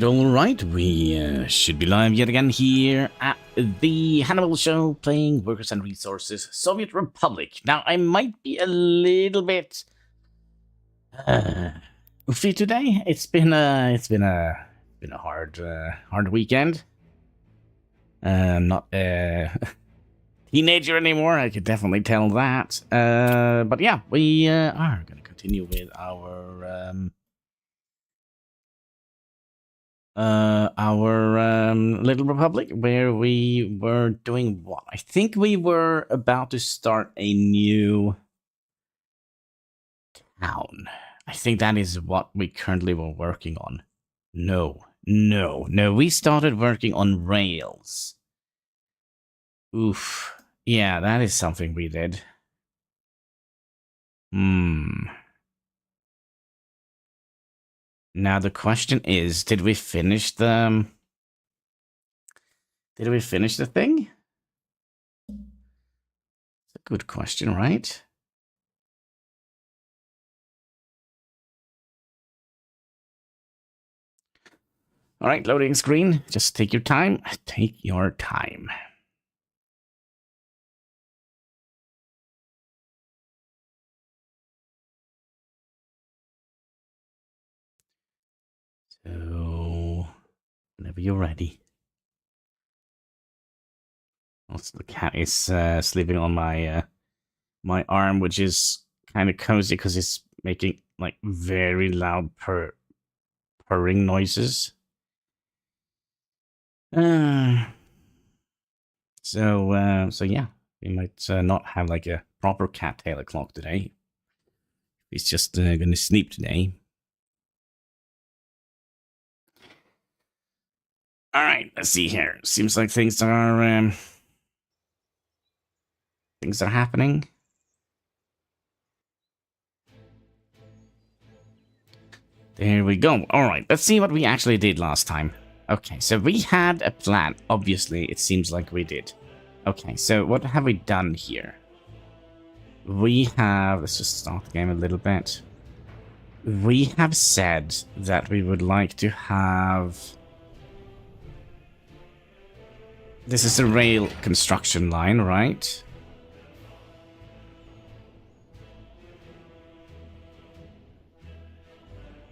all right. We should be live yet again here at the Hannibal Show, playing Workers and Resources, Soviet Republic. Now, I might be a little bit oofy today. It's been a hard weekend. I'm not a teenager anymore. I could definitely tell that. But yeah, we are going to continue with our little republic, where we were doing what? I think we were about to start a new town. I think that is what we currently were working on. No, we started working on rails. Oof. Yeah, that is something we did. Now the question is, did we finish the thing? It's a good question, right? All right, loading screen. Just take your time. Take your time. So, whenever you're ready. Also, the cat is sleeping on my my arm, which is kind of cozy because it's making like very loud purring noises. So yeah, we might not have like a proper cat tail o'clock today. He's just gonna sleep today. All right, let's see here. Seems like things are happening. There we go. All right, let's see what we actually did last time. Okay, so we had a plan. Obviously, it seems like we did. Okay, so what have we done here? We have... Let's just start the game a little bit. We have said that we would like to have... This is a rail construction line, right?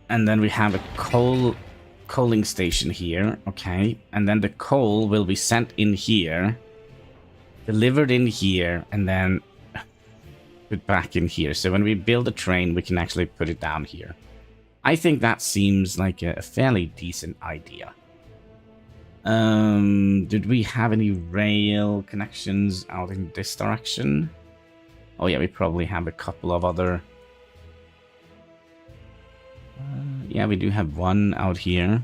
And then we have a coaling station here, okay? And then the coal will be sent in here, delivered in here, and then put back in here. So when we build a train, we can actually put it down here. I think that seems like a fairly decent idea. Did we have any rail connections out in this direction? Oh yeah, we probably have a couple of other... yeah, we do have one out here.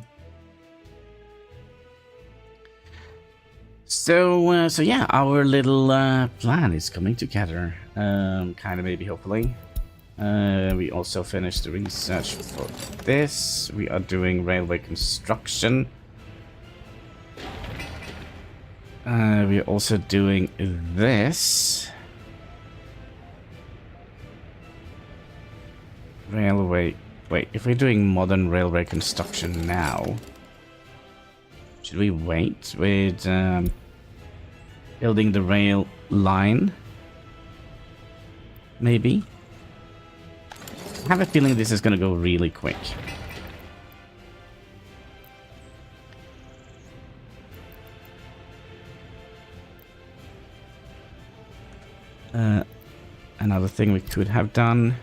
So yeah, our little plan is coming together. Kind of, maybe, hopefully. We also finished the research for this. We are doing railway construction. We're also doing this. Railway... Wait, if we're doing modern railway construction now, should we wait with building the rail line? Maybe? I have a feeling this is going to go really quick. Another thing we could have done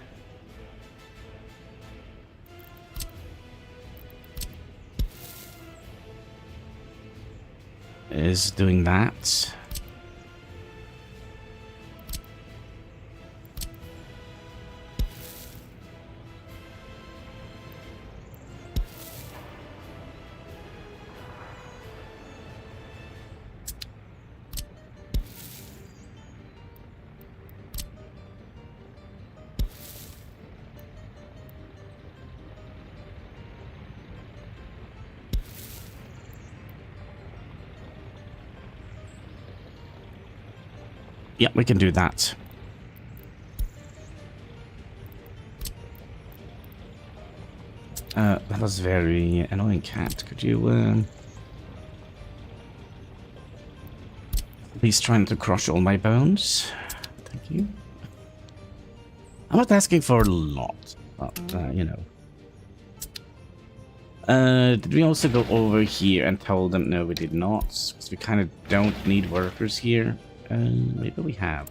is doing that. Yeah, we can do that. That was very annoying, cat. Could you, please trying to crush all my bones? Thank you. I'm not asking for a lot, but, you know. Did we also go over here and tell them? No, we did not, because we kind of don't need workers here. Maybe we have.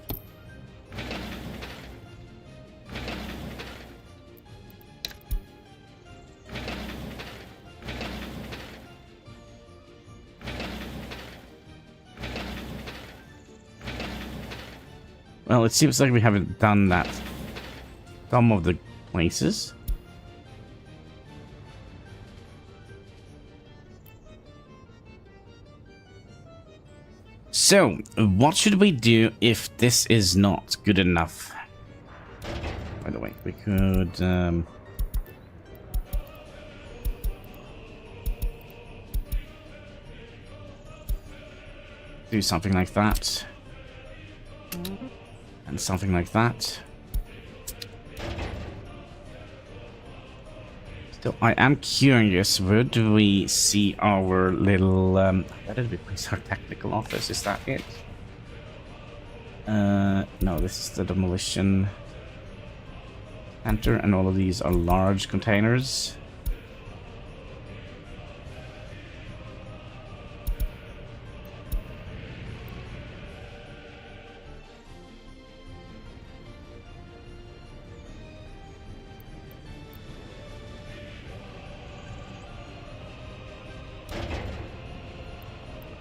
Well, it seems like we haven't done that some of the places. So, what should we do if this is not good enough? By the way, we could... do something like that. And something like that. So I am curious, where do we see our little... where did we place our technical office? Is that it? No, this is the demolition center, and all of these are large containers.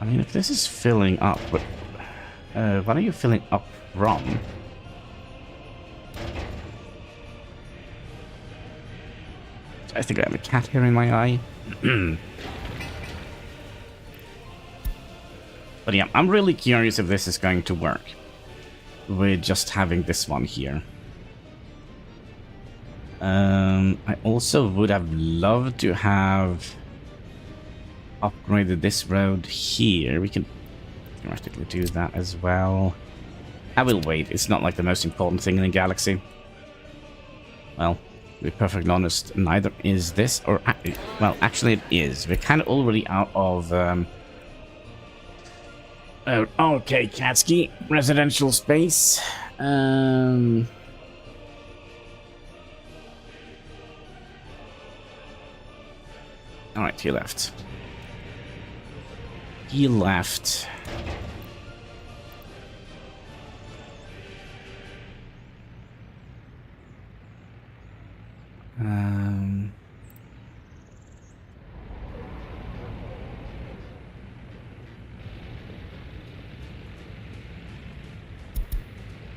I mean, if this is filling up, but what are you filling up from? I think I have a cat here in my eye. But yeah, I'm really curious if this is going to work with just having this one here. I also would have loved to have upgraded this road here. We can theoretically do that as well. I will wait. It's not like the most important thing in the galaxy. Well, to be perfectly honest, neither is this, or... well, actually it is. We're kind of already out of... oh, okay, Katsky. Residential space. Alright, he left. He left.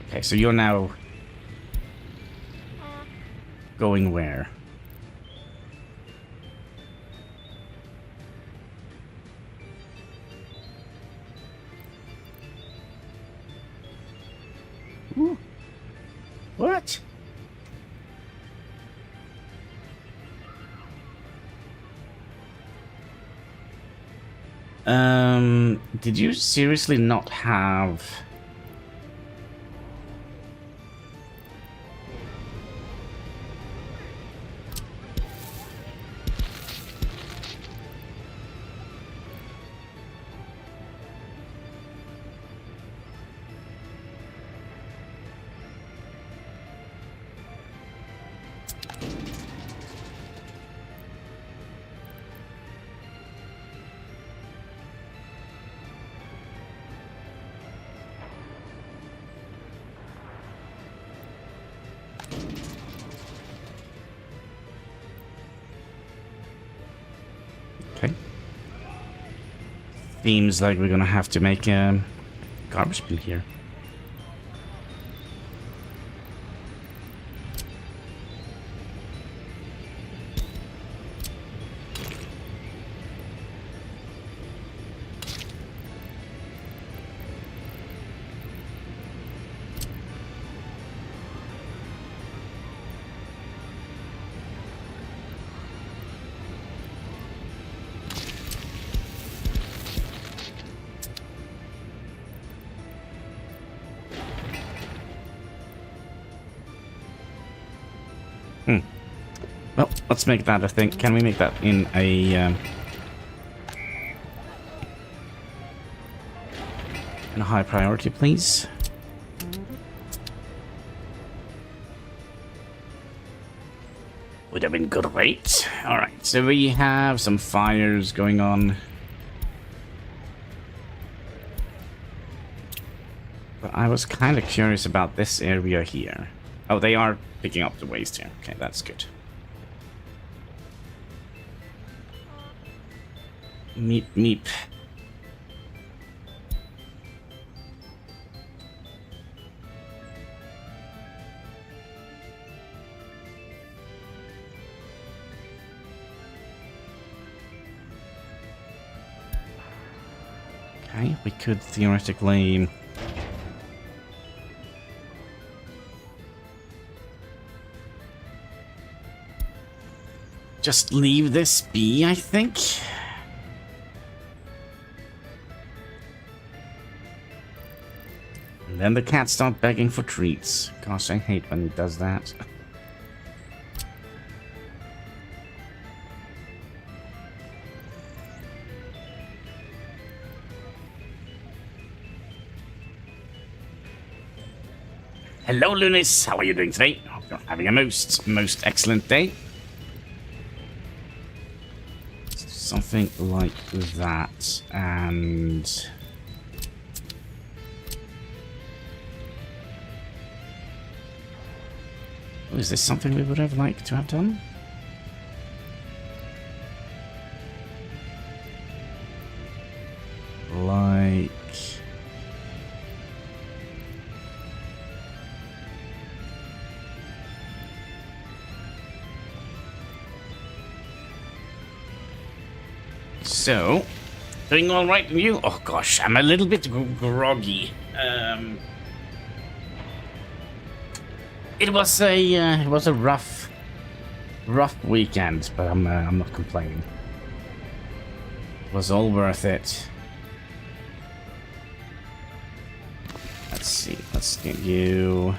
Okay, so you're now going where? Ooh. What? Did you seriously not have... Okay. Seems like we're gonna have to make a garbage bin here. Well, let's make that a thing. Can we make that in a high priority, please? Would have been great. Alright, so we have some fires going on. But I was kind of curious about this area here. Oh, they are picking up the waste here. Okay, that's good. Meep, meep. Okay, we could theoretically... just leave this be, I think. And then the cat start begging for treats. Gosh, I hate when he does that. Hello, Lunis. How are you doing today? Hope you're having a most excellent day. Something like that, and... oh, is this something we would have liked to have done? Like... so, doing all right with you? Oh gosh, I'm a little bit groggy. It was a rough weekend, but I'm not complaining. It was all worth it. Let's see. Let's get you.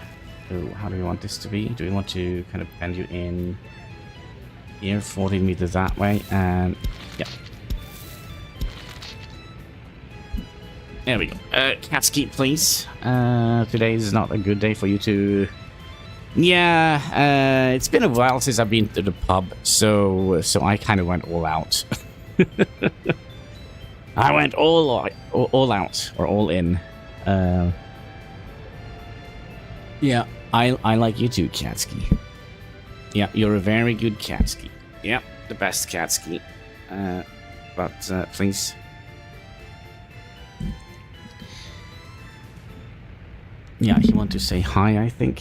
Oh, how do we want this to be? Do we want to kind of bend you in here, 40 meters that way, and yeah. There we go. Catskeep, please. Today is not a good day for you to... yeah, it's been a while since I've been to the pub, so I kind of went all out. I went all out, or all in. Yeah, I like you too, Catski. Yeah, you're a very good Catski. Yeah, the best Catski. But please... yeah, you want to say hi, I think.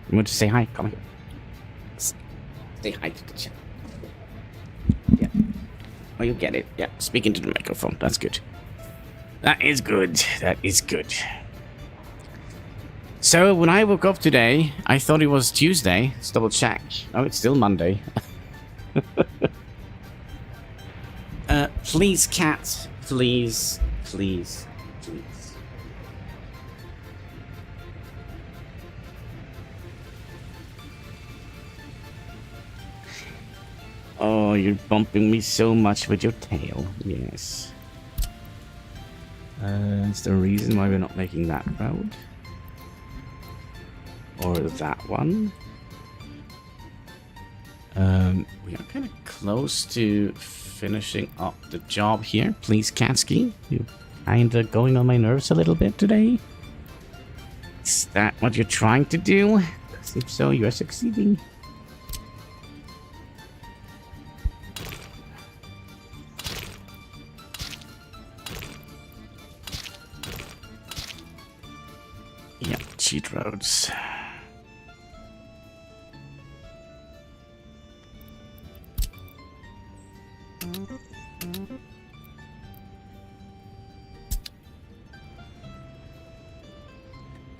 You want to say hi? Come here. Say hi to the chat. Yeah. Oh, you get it. Yeah, speak into the microphone. That's good. That is good. That is good. So, when I woke up today, I thought it was Tuesday. Let's double check. Oh, it's still Monday. Please, cat. Please. Please. Please. Oh, you're bumping me so much with your tail. Yes. That's the reason why we're not making that road. Or that one. We are kind of close to finishing up the job here. Please, Katsky. You're kind of going on my nerves a little bit today. Is that what you're trying to do? Because if so, you are succeeding. Yeah, cheat roads.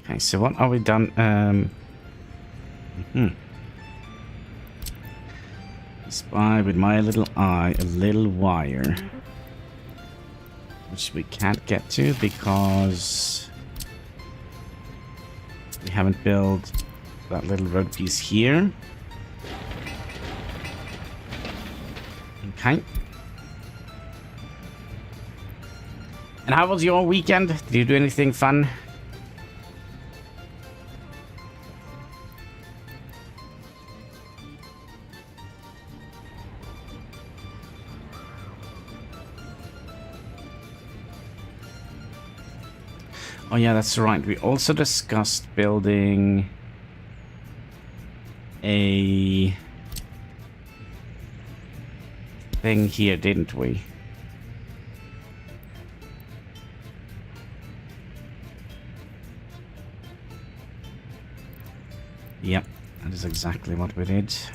Okay, so what are we done? Spy with my little eye a little wire, which we can't get to because we haven't built that little road piece here. Okay. And how was your weekend? Did you do anything fun? Oh yeah, that's right. We also discussed building a thing here, didn't we? Yep, that is exactly what we did. So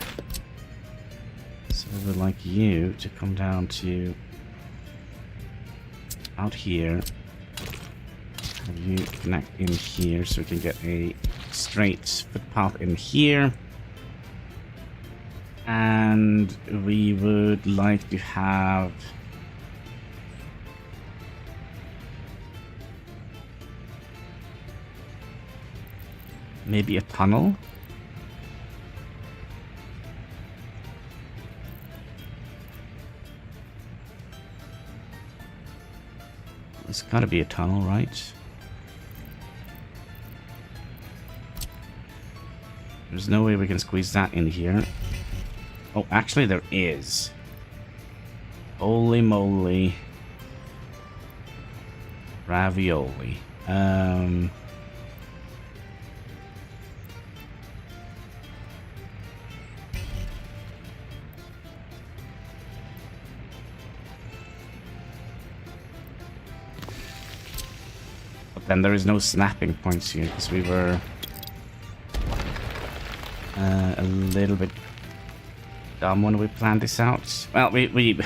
we would like you to come down to out here. Have you connect in here so we can get a straight footpath in here. And we would like to have maybe a tunnel. There's gotta be a tunnel, right? There's no way we can squeeze that in here. Oh, actually there is. Holy moly. Ravioli. But then there is no snapping points here because we were a little bit dumb when we planned this out. Well, we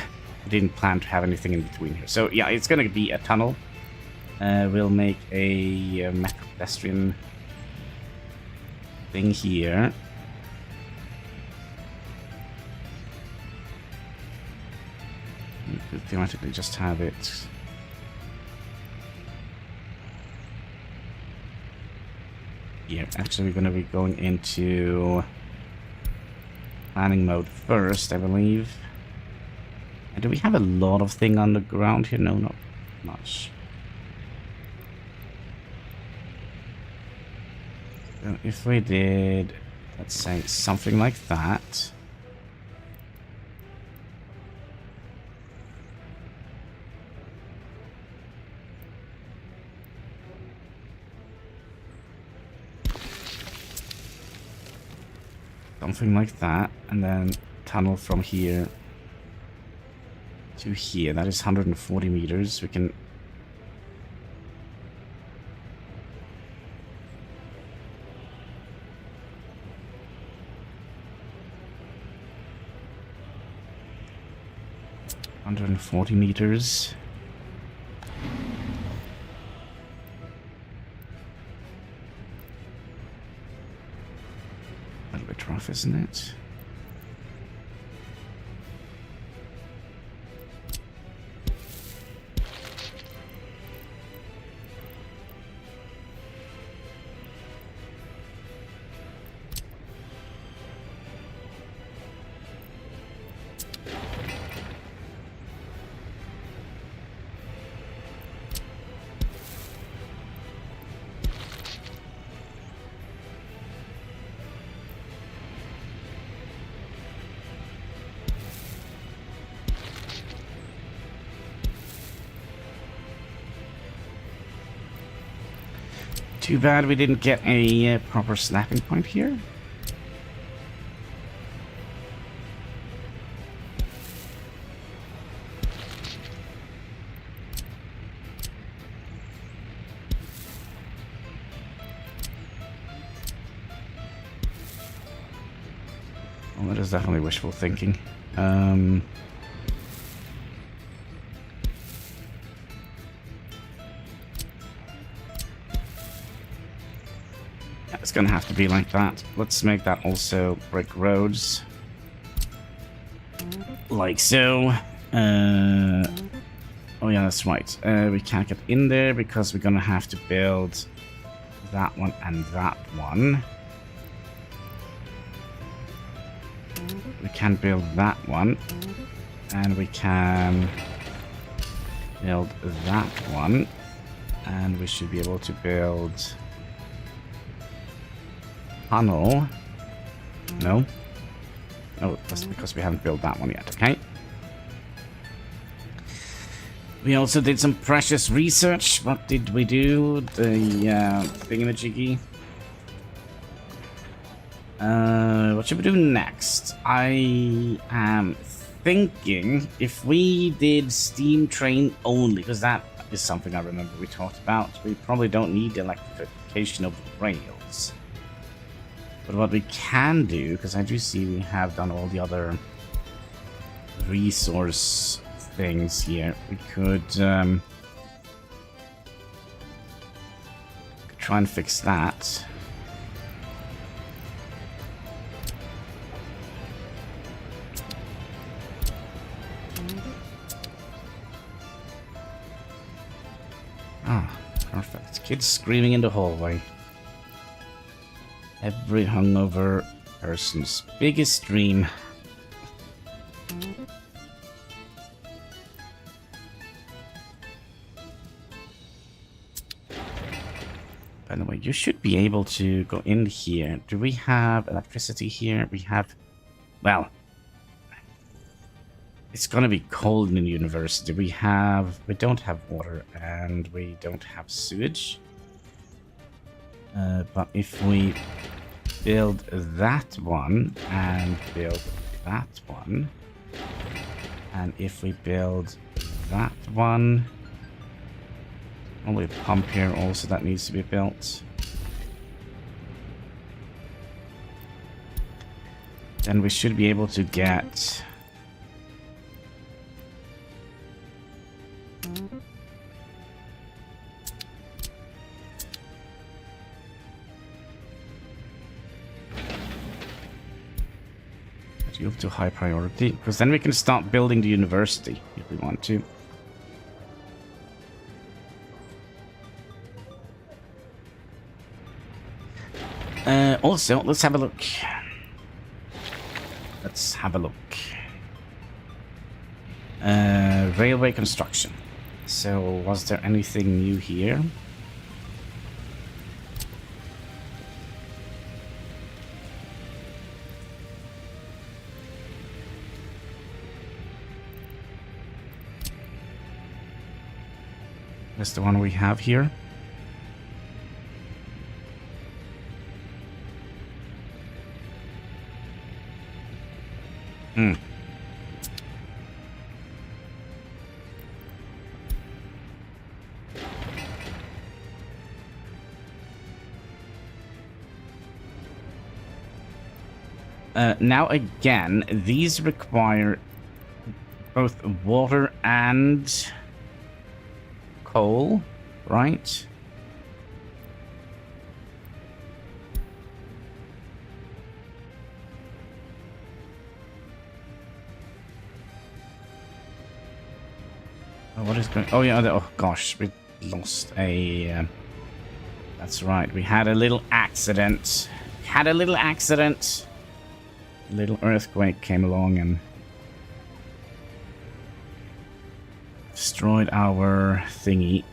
didn't plan to have anything in between here. So yeah, it's gonna be a tunnel. We'll make a metro pedestrian thing here. You could theoretically just have it here. Actually, we're going to be going into planning mode first, I believe. And do we have a lot of thing on the ground here? No, not much. So if we did, let's say, something like that. Something like that, and then tunnel from here to here. That is 140 meters. We can meters. A little bit rough, isn't it? Too bad we didn't get a proper snapping point here. Well, that is definitely wishful thinking. It's gonna have to be like that. Let's make that also brick roads. Like so. Oh yeah, that's right. We can't get in there because we're gonna have to build that one and that one. We can build that one. And we can build that one. And we should be able to build tunnel. No. Oh, that's because we haven't built that one yet, okay. We also did some precious research. What did we do? The thingamajiggy. What should we do next? I am thinking if we did steam train only, because that is something I remember we talked about. We probably don't need electrification of the rails. But what we can do, because I do see we have done all the other resource things here, we could try and fix that. Ah, perfect. Kids screaming in the hallway. Every hungover person's biggest dream. By the way, you should be able to go in here. Do we have electricity here? We have... Well... It's gonna be cold in the university. We don't have water and we don't have sewage. But if we build that one and build that one, and if we build that one, only a pump here also that needs to be built, then we should be able to get you to high priority, because then we can start building the university if we want to. Also, let's have a look. Let's have a look. Railway construction. So, was there anything new here? That's the one we have here. Now again, these require both water and coal, right? Oh, what is going? Oh yeah. Oh gosh, we lost a. That's right. We had a little accident. A little earthquake came along and destroyed our thingy.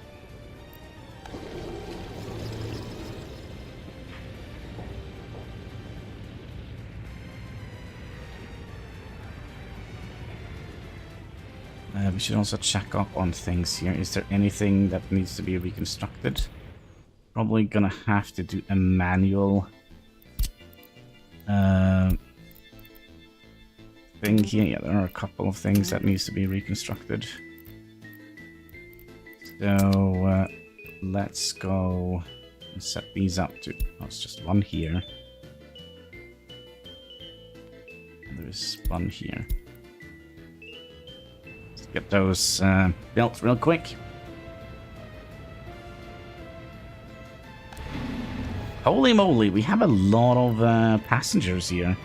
We should also check up on things here. Is there anything that needs to be reconstructed? Probably gonna have to do a manual thing here. Yeah, there are a couple of things that needs to be reconstructed. So let's go and set these up to... Oh, it's just one here. And there's one here. Let's get those built real quick. Holy moly, we have a lot of passengers here.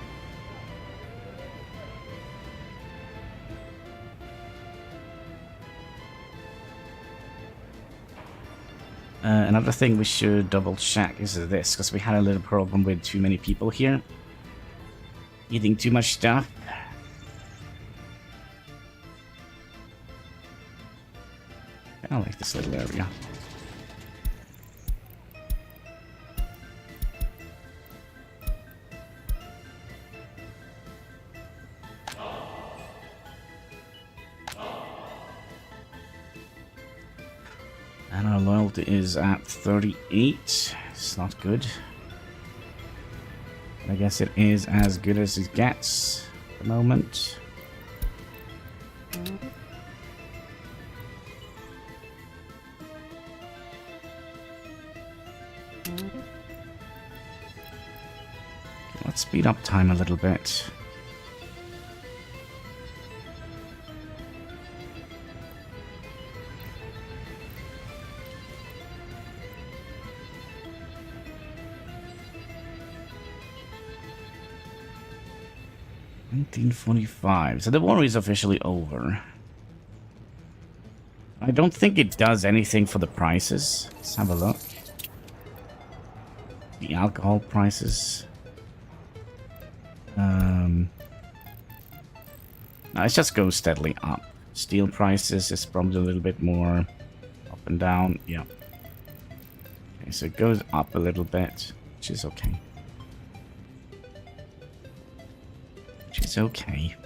Another thing we should double check is this, because we had a little problem with too many people here. Eating too much stuff. I like this little area. And our loyalty is at 38. It's not good. I guess it is as good as it gets at the moment. Let's speed up time a little bit. $1945. So the war is officially over. I don't think it does anything for the prices. Let's have a look. The alcohol prices. No, it just goes steadily up. Steel prices is probably a little bit more up and down. Yeah. Okay, so it goes up a little bit, which is okay. Which is okay.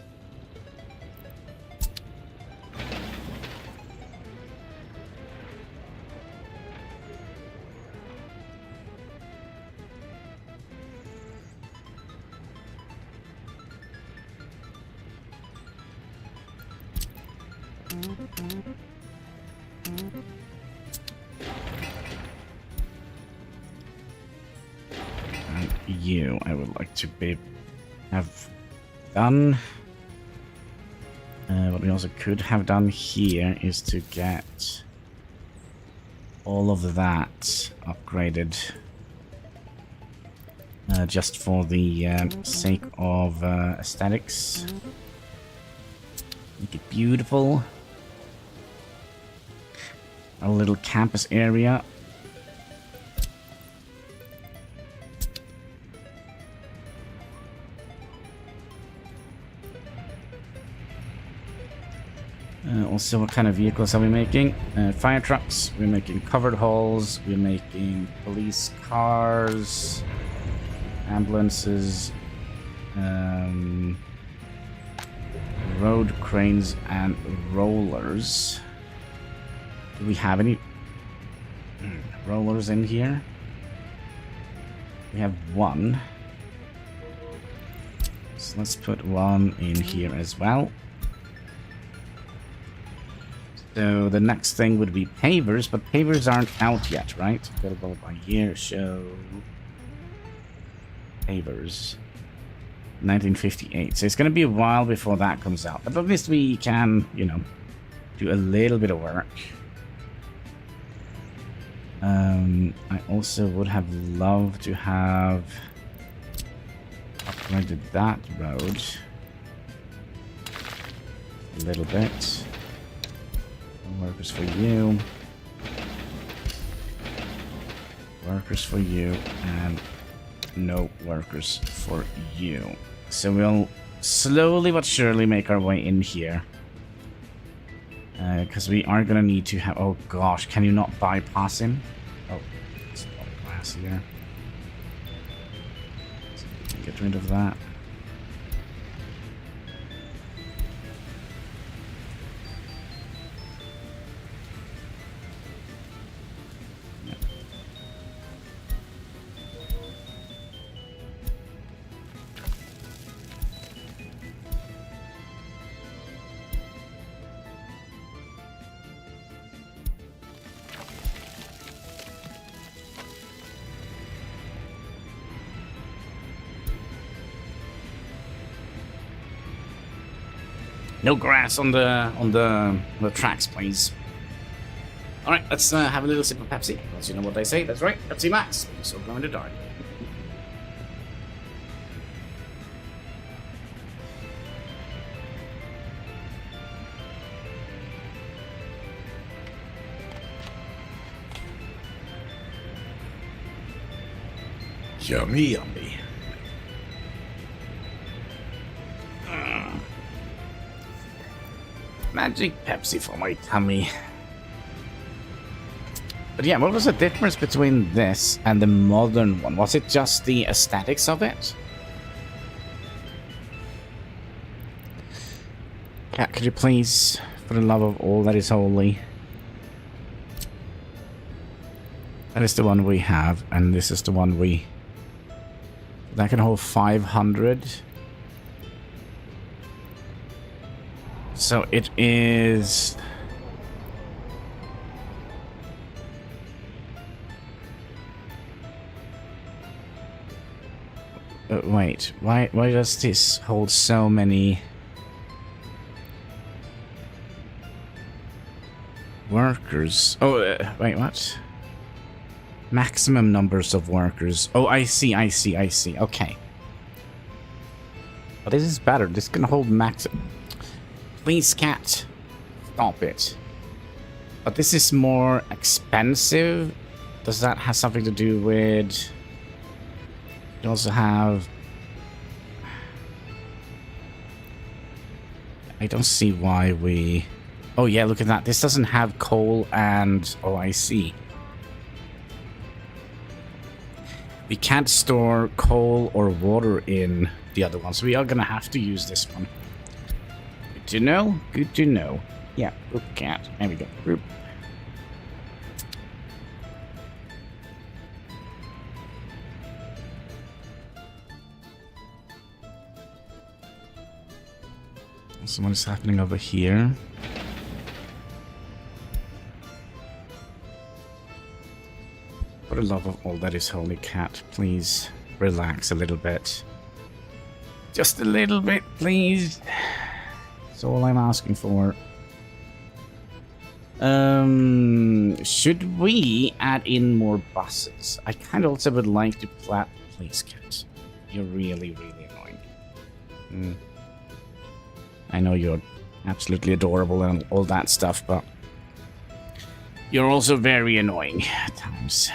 And you, I would like to have done. What we also could have done here is to get all of that upgraded, just for the sake of aesthetics. Make it beautiful. A little campus area. Also, what kind of vehicles are we making? Fire trucks. We're making covered halls. We're making police cars, ambulances, road cranes, and rollers. Do we have any rollers in here? We have one. So let's put one in here as well. So the next thing would be pavers, but pavers aren't out yet, right? Available by year, show pavers. 1958. So it's going to be a while before that comes out. But at least we can, you know, do a little bit of work. I also would have loved to have upgraded that road a little bit. Workers for you. Workers for you. And no workers for you. So we'll slowly but surely make our way in here. Because we are going to need to have... Oh gosh, can you not bypass him? Oh, it's all glass here. So we can get rid of that. No grass on the tracks, please. All right, let's have a little sip of Pepsi. Unless you know what they say. That's right, Pepsi Max. So glow in the dark. Yummy, yummy. Magic Pepsi for my tummy. But yeah, what was the difference between this and the modern one? Was it just the aesthetics of it? Cat, could you please, for the love of all that is holy? That is the one we have, and this is the one we... That can hold 500. So it is... wait, why does this hold so many... workers? Oh, wait, what? Maximum numbers of workers. Oh, I see. Okay. But this is better. This can hold max... Please, cat. Stop it. But this is more expensive. Does that have something to do with... You also have... I don't see why we... Oh yeah, look at that. This doesn't have coal and... Oh, I see. We can't store coal or water in the other one, so we are gonna have to use this one. Good to know. Good to know. Yeah, group cat. There we go. Group. So what is happening over here? For the love of all that is holy, cat, please relax a little bit. Just a little bit, please. That's all I'm asking for. Should we add in more buses? I kind of also would like to Please, cat. You're really, really annoying. I know you're absolutely adorable and all that stuff, but you're also very annoying at times.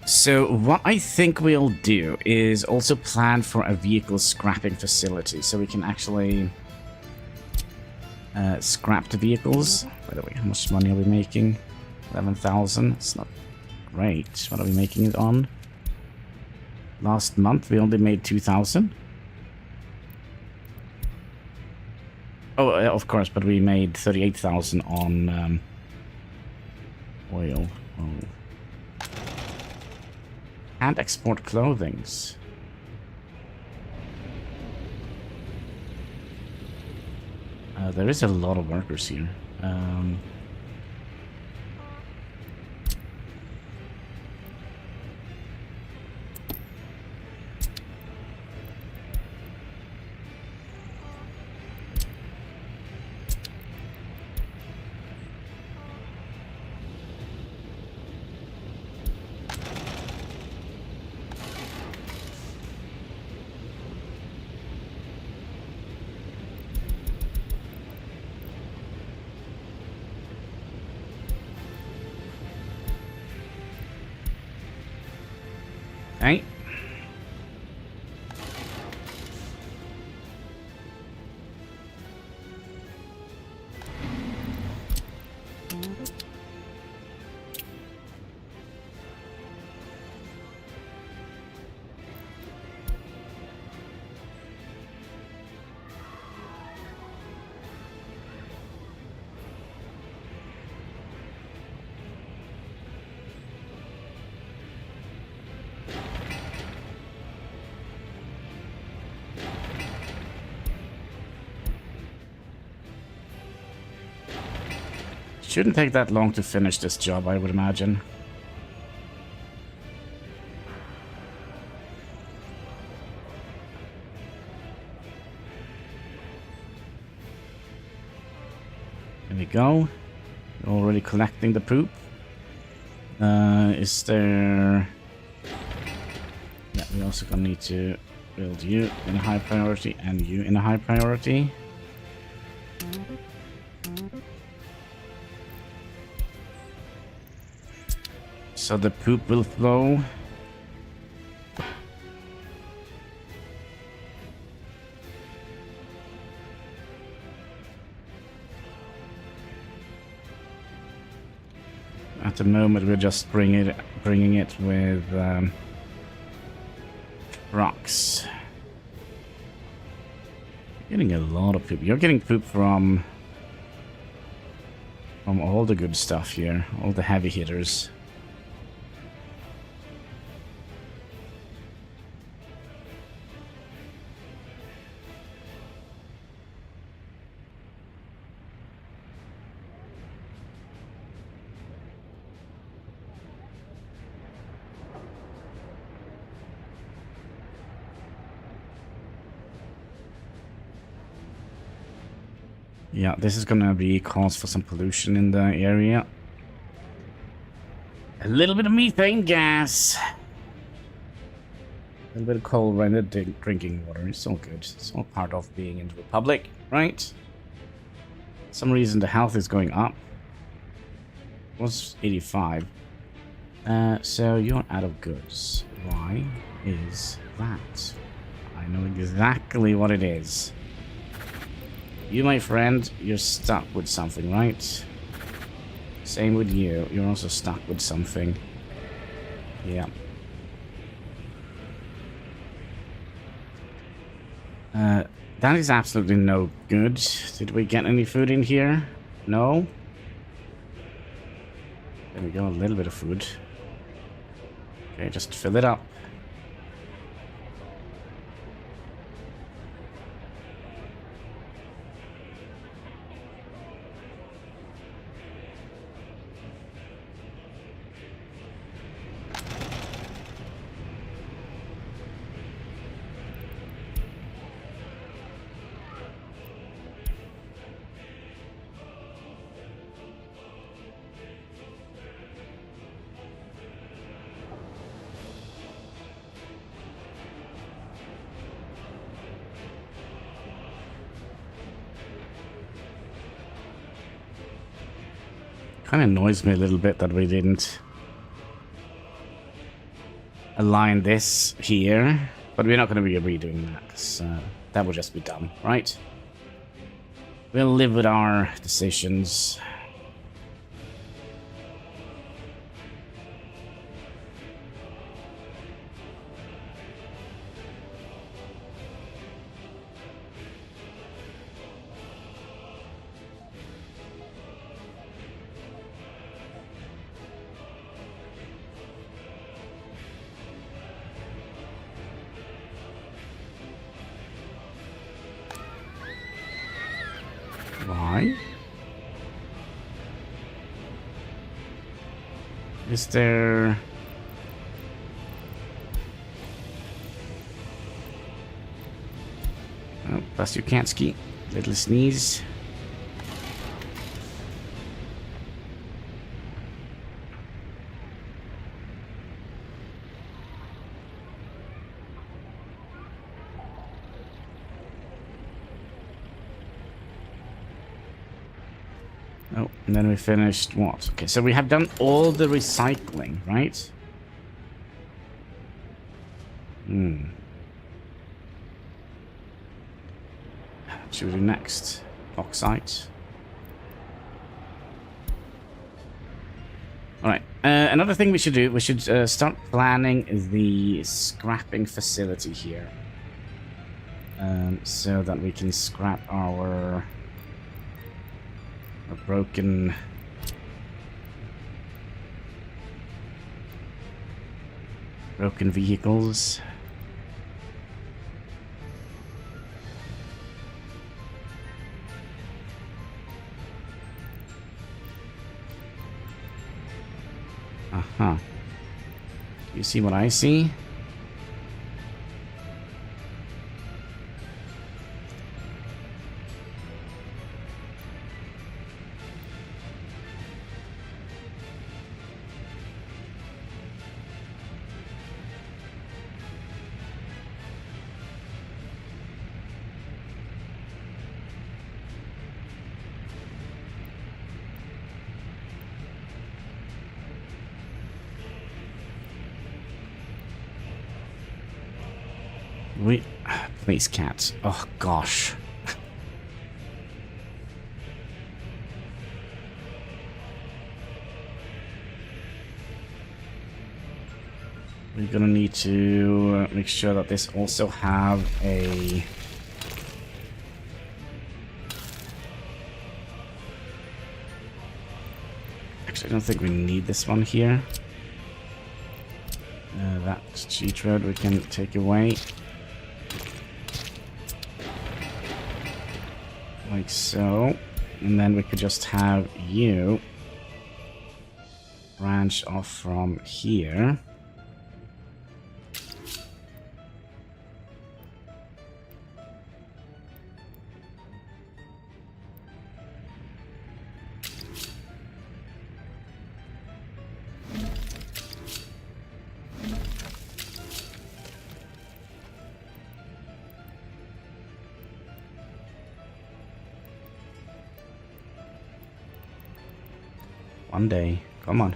So what I think we'll do is also plan for a vehicle scrapping facility so we can actually scrap the vehicles. By the way, how much money are we making? 11,000. It's not great. What are we making it on? Last month we only made 2,000. Oh, of course, but we made 38,000 on oil. Oh. And export clothings. There is a lot of workers here. Right. Shouldn't take that long to finish this job, I would imagine. There we go. Already collecting the poop. Is there... Yeah, we also gonna need to build you in a high priority and you in a high priority. So the poop will flow. At the moment, we're just bringing it with trucks. Getting a lot of poop. You're getting poop from all the good stuff here, all the heavy hitters. Yeah, this is gonna be cause for some pollution in the area. A little bit of methane gas. A little bit of coal-rendered drinking water. It's all good. It's all part of being in the Republic, right? For some reason the health is going up. It was 85. So you're out of goods. Why is that? I know exactly what it is. You, my friend, you're stuck with something, right? Same with you. You're also stuck with something. Yeah. That is absolutely no good. Did we get any food in here? No? There we go, a little bit of food. Okay, just fill it up. Kind of annoys me a little bit that we didn't align this here, but we're not going to be redoing that because that would just be dumb, right? We'll live with our decisions. Why? Is there... Oh, plus you can't ski. Little sneeze. Oh, and then we finished what? Okay, so we have done all the recycling, right? What should we do next? Bauxite. Alright, another thing we should do, we should start planning the scrapping facility here. So that we can scrap our broken vehicles. Uh-huh. You see what I see? Please, cat. Oh, gosh. we're gonna need to make sure that this also have a... Actually, I don't think we need this one here. That cheat road we can take away. Like so. And then we could just have you branch off from here. One day. Come on.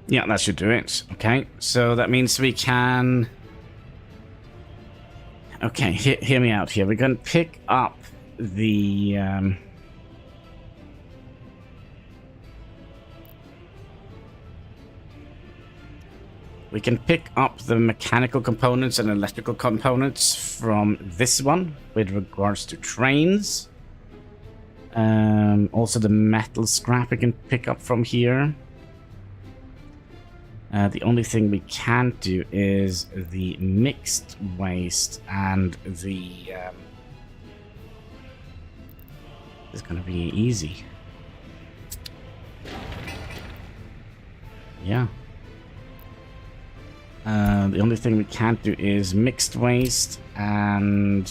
Yeah, that should do it. Okay, so that means we can... Okay, hear me out here. We can pick up the... We can pick up the mechanical components and electrical components from this one with regards to trains. Also the metal scrap we can pick up from here. The only thing we can't do is the mixed waste and the... it's gonna be easy. Yeah. The only thing we can't do is mixed waste and...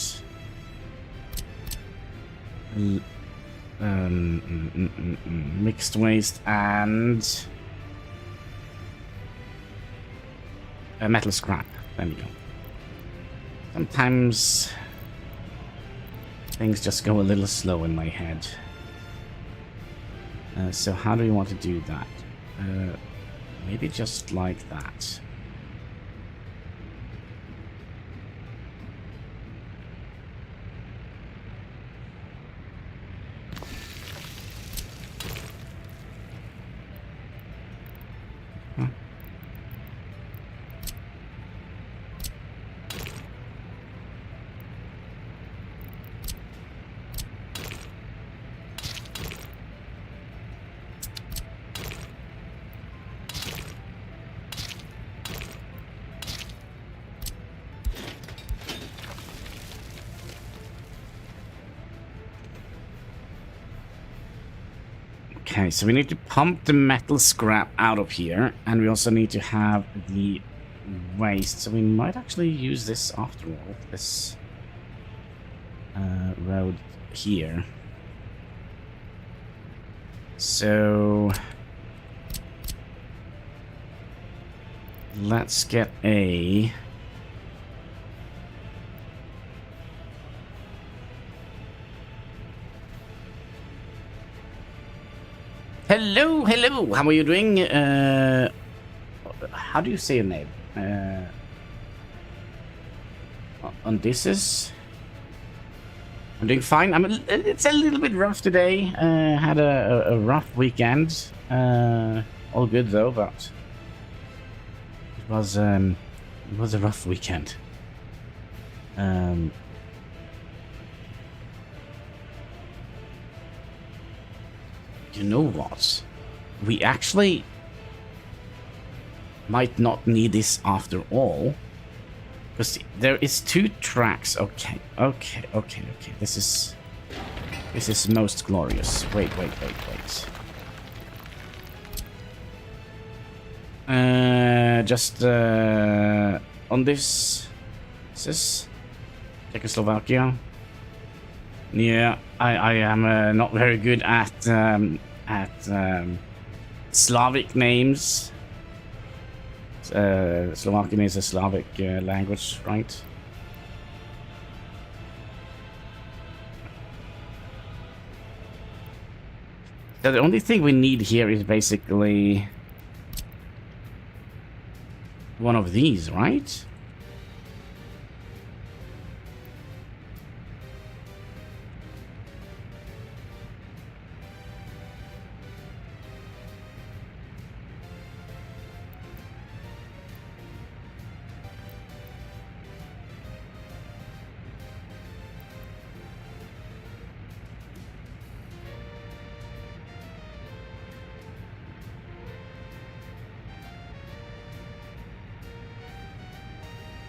mixed waste and... metal scrap. There we go. Sometimes things just go a little slow in my head. So how do we want to do that? Maybe just like that. Okay, so we need to pump the metal scrap out of here, and we also need to have the waste. So we might actually use this after all, this road here. So let's get a... Hello, hello. How are you doing? How do you say your name? Odysseus? I'm doing fine. It's a little bit rough today. Had a rough weekend. All good though, but it was a rough weekend. You know what? We actually might not need this after all. Because there is 2 tracks. Okay. This is most glorious. Wait. Just on this is Czechoslovakia. Yeah, I am not very good at Slavic names. Slovakian is a Slavic language, right? So the only thing we need here is basically one of these, right?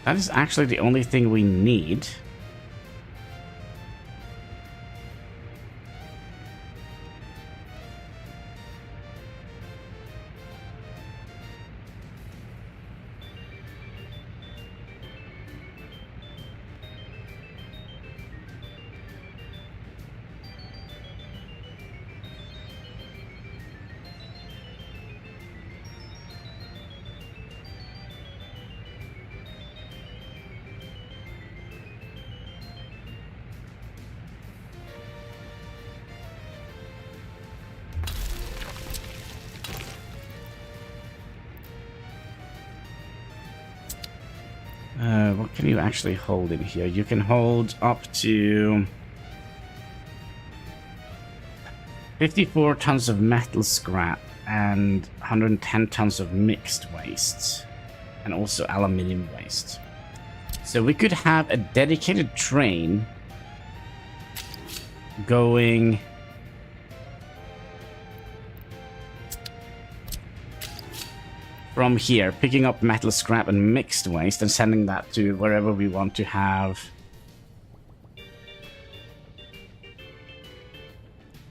That is actually the only thing we need. What can you actually hold in here? You can hold up to 54 tons of metal scrap and 110 tons of mixed waste, and also aluminium waste. So we could have a dedicated train going from here, picking up metal scrap and mixed waste and sending that to wherever we want to have,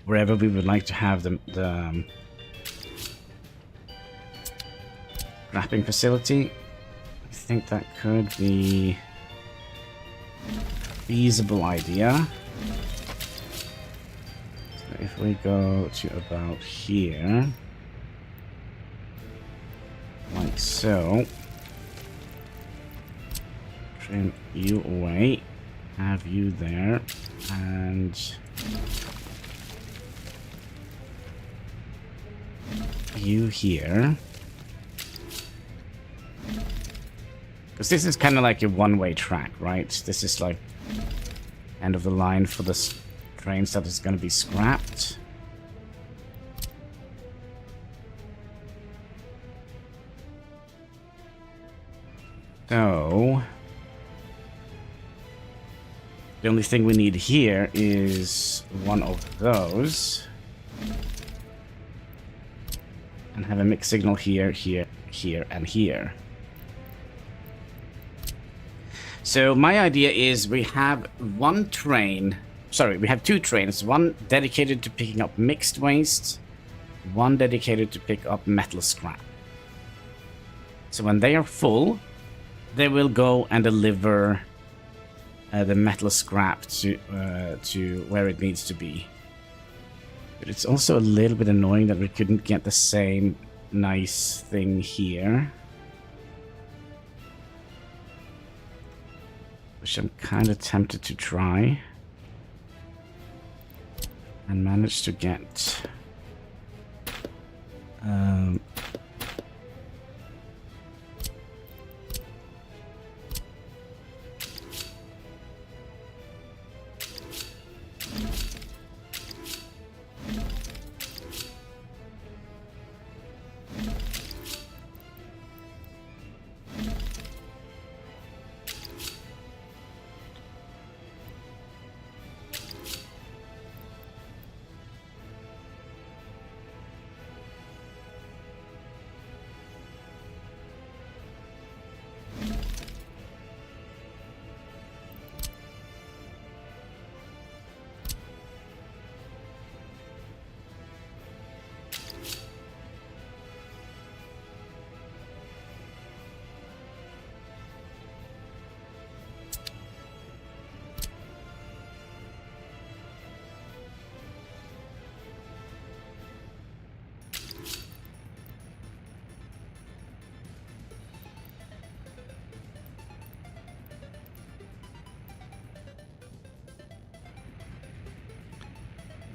wherever we would like to have the wrapping facility. I think that could be a feasible idea. So if we go to about here, like so, trim you away, have you there, and you here. Because this is kind of like a one-way track, right? This is like end of the line for the trains that is going to be scrapped. So the only thing we need here is one of those. And have a mixed signal here, here, here, and here. So my idea is we have one train, sorry, we have 2 trains, one dedicated to picking up mixed waste, one dedicated to pick up metal scrap. So when they are full, they will go and deliver the metal scrap to where it needs to be. But it's also a little bit annoying that we couldn't get the same nice thing here, which I'm kind of tempted to try and manage to get.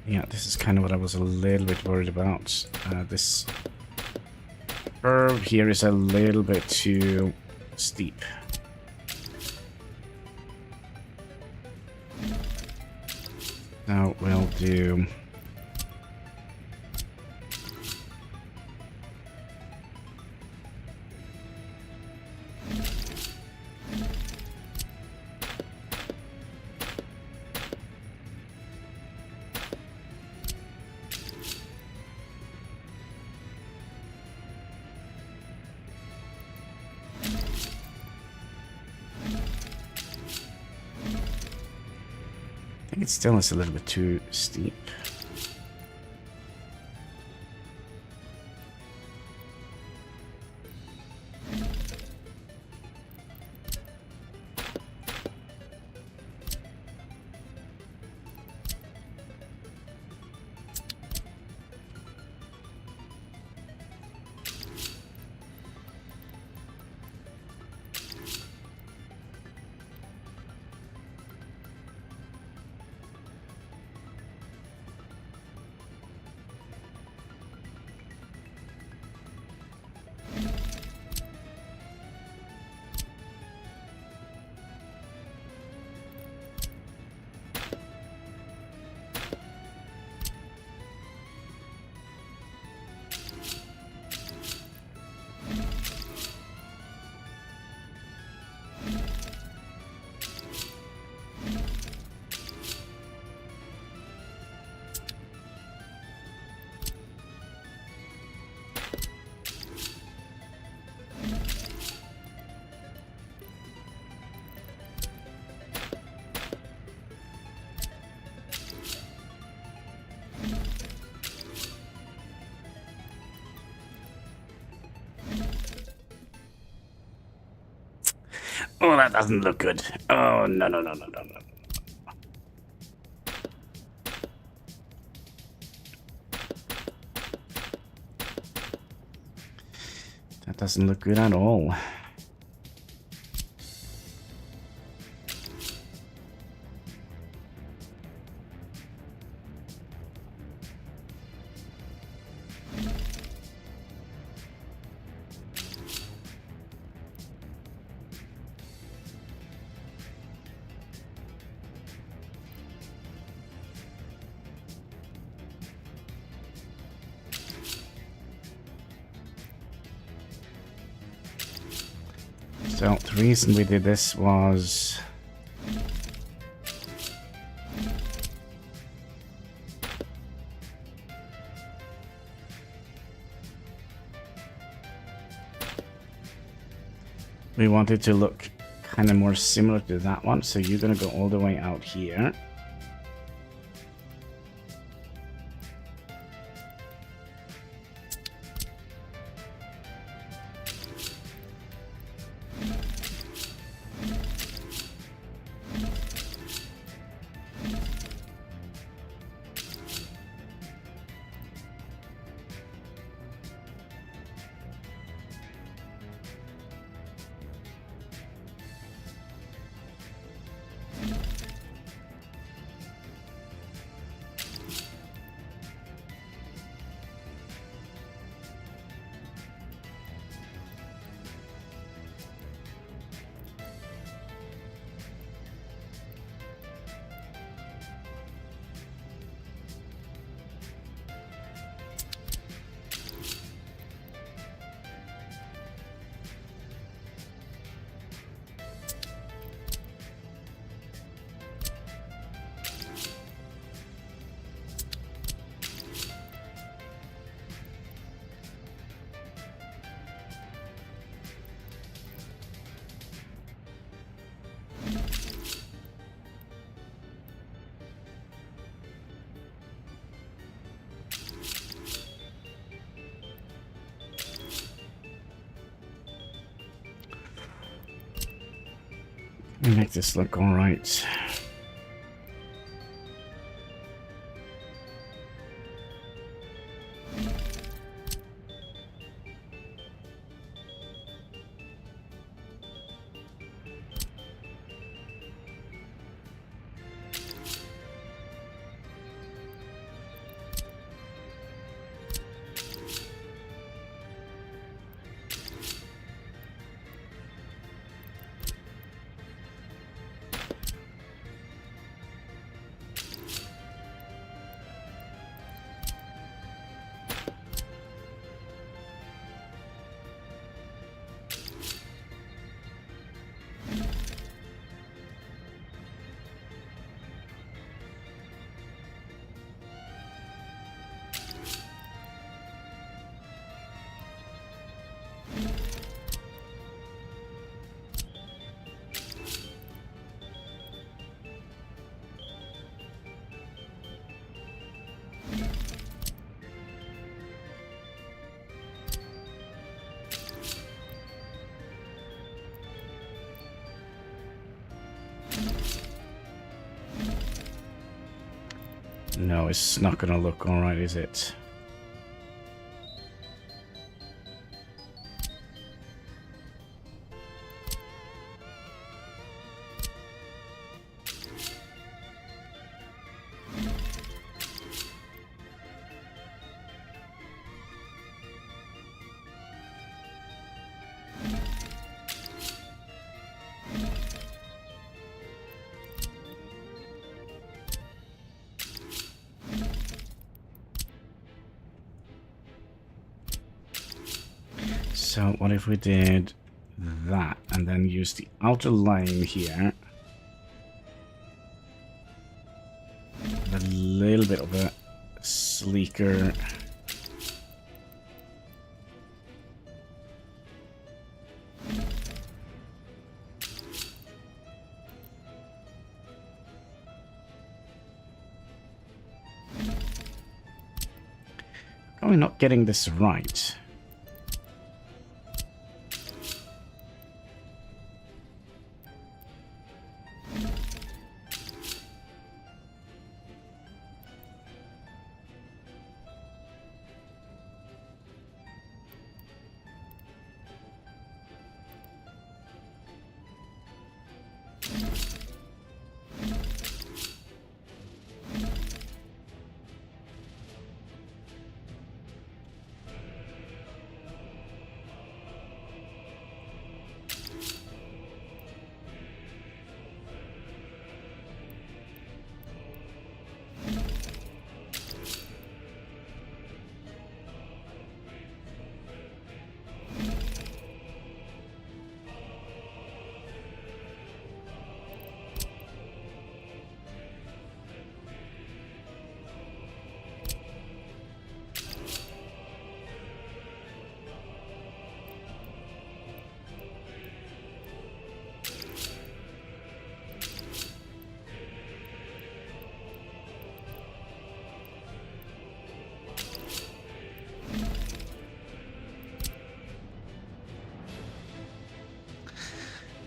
Yeah, this is kind of what I was a little bit worried about. This curve here is a little bit too steep. So we'll do... I think it still is a little bit too steep. Oh, that doesn't look good. Oh, no, no, no, no, no, no. That doesn't look good at all. So the reason we did this was we wanted to look kind of more similar to that one. So you're gonna go all the way out here. Make this look all right. No, it's not gonna look alright, is it? So what if we did that and then use the outer line here? A little bit of a sleeker. How are we not getting this right?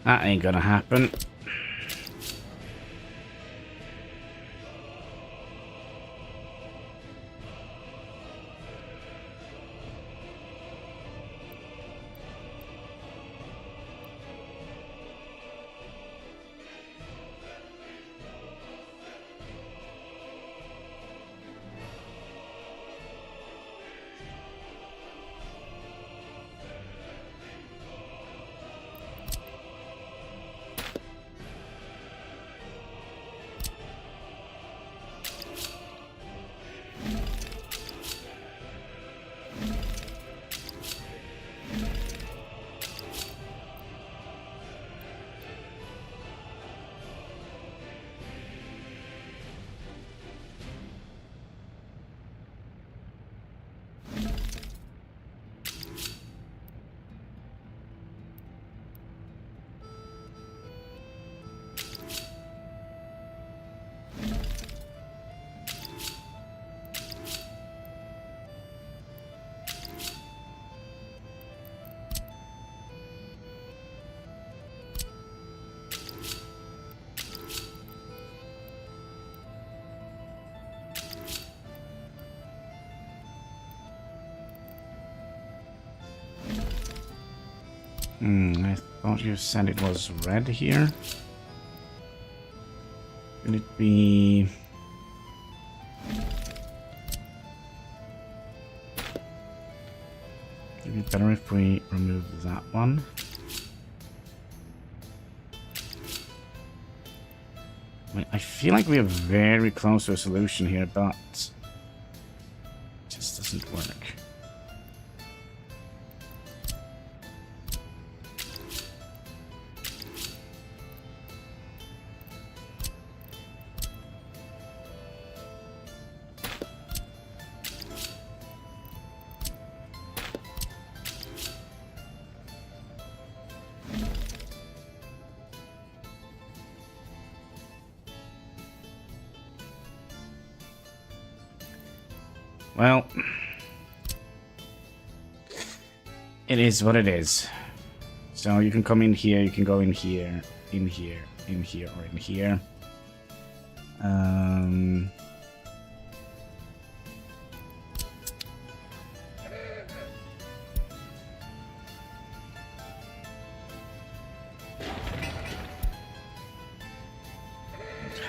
That ain't gonna happen. I thought you said it was red here. Could it be... It'd be better if we remove that one. I feel like we are very close to a solution here, but it just doesn't work. Well, it is what it is. So you can come in here, you can go in here, in here or in here.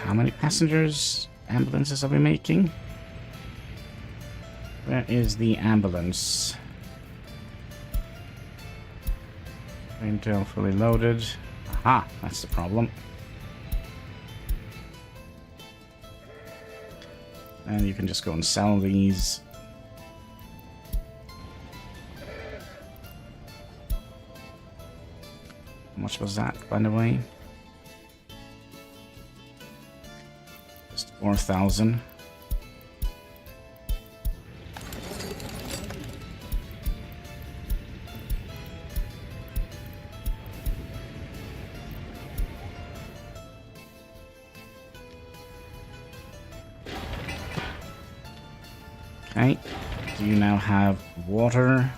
How many ambulances are we making? Where is the ambulance? Intel fully loaded. Aha, that's the problem. And you can just go and sell these. How much was that, by the way? Just 4,000. Okay, do you now have water?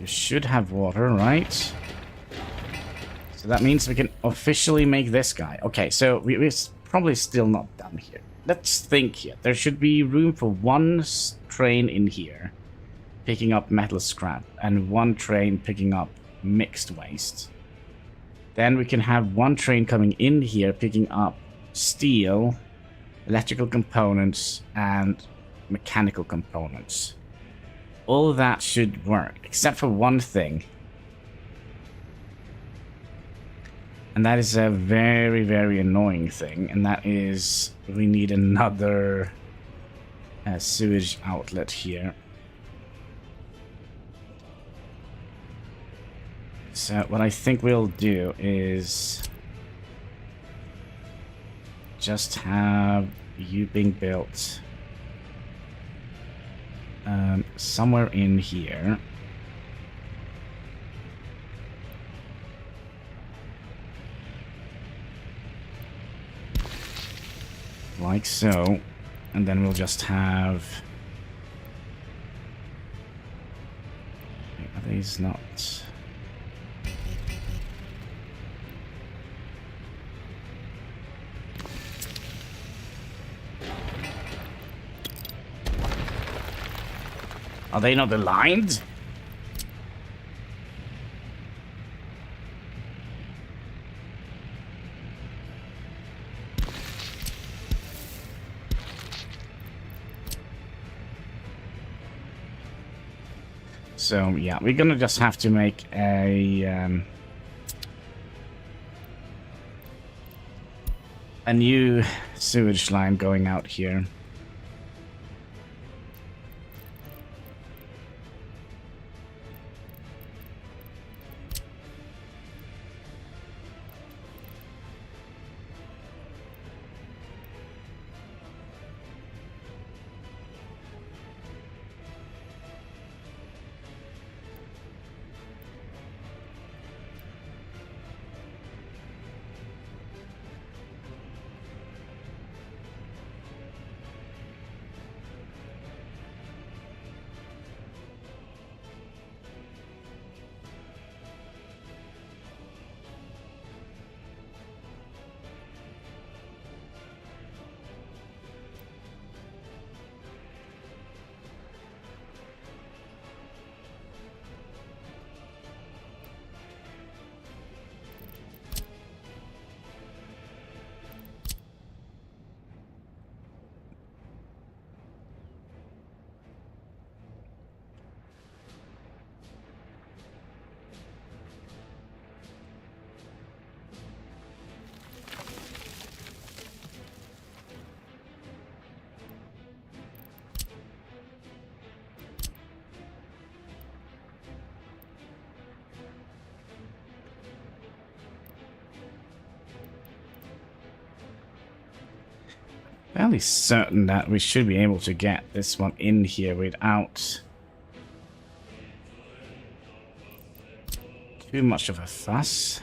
You should have water, right? So that means we can officially make this guy. Okay, so we're probably still not done here. Let's think here. There should be room for one train in here picking up metal scrap and one train picking up mixed waste. Then we can have one train coming in here picking up steel, electrical components, and mechanical components. All of that should work, except for one thing. And that is a very, very annoying thing, and that is we need another sewage outlet here. So what I think we'll do is just have you being built somewhere in here. Like so. And then we'll just have... Are these not... Are they not aligned? So, yeah, we're gonna just have to make a new sewage line going out here. Fairly certain that we should be able to get this one in here without too much of a fuss.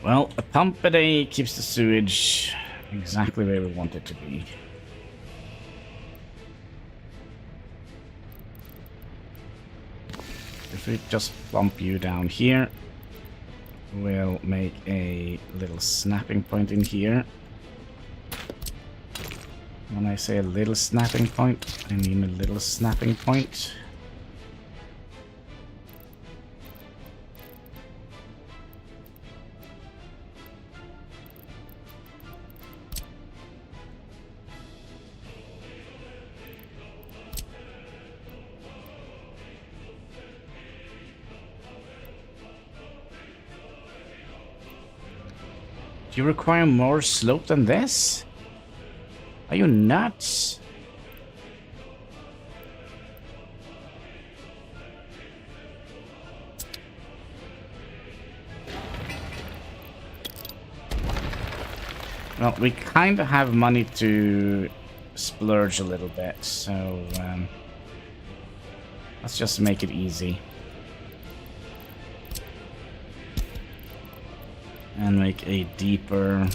Well, a pump a day keeps the sewage exactly where we want it to be. If we just plump you down here, we'll make a little snapping point in here. When I say a little snapping point, I mean a little snapping point. Do you require more slope than this? Are you nuts? Well, we kind of have money to splurge a little bit, so let's just make it easy. And make a deeper...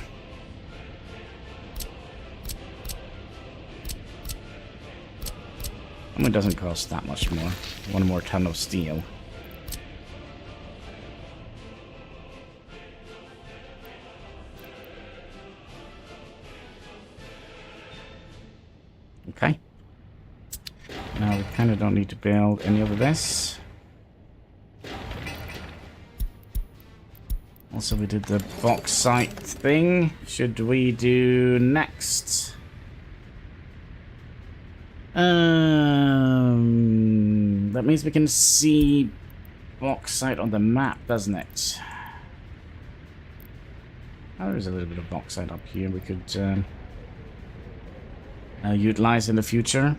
It doesn't cost that much more. 1 more ton of steel. Okay. Now we kind of don't need to build any of this. Also, we did the bauxite thing. Should we do next? That means we can see bauxite on the map, doesn't it? Oh, there's a little bit of bauxite up here we could utilize in the future.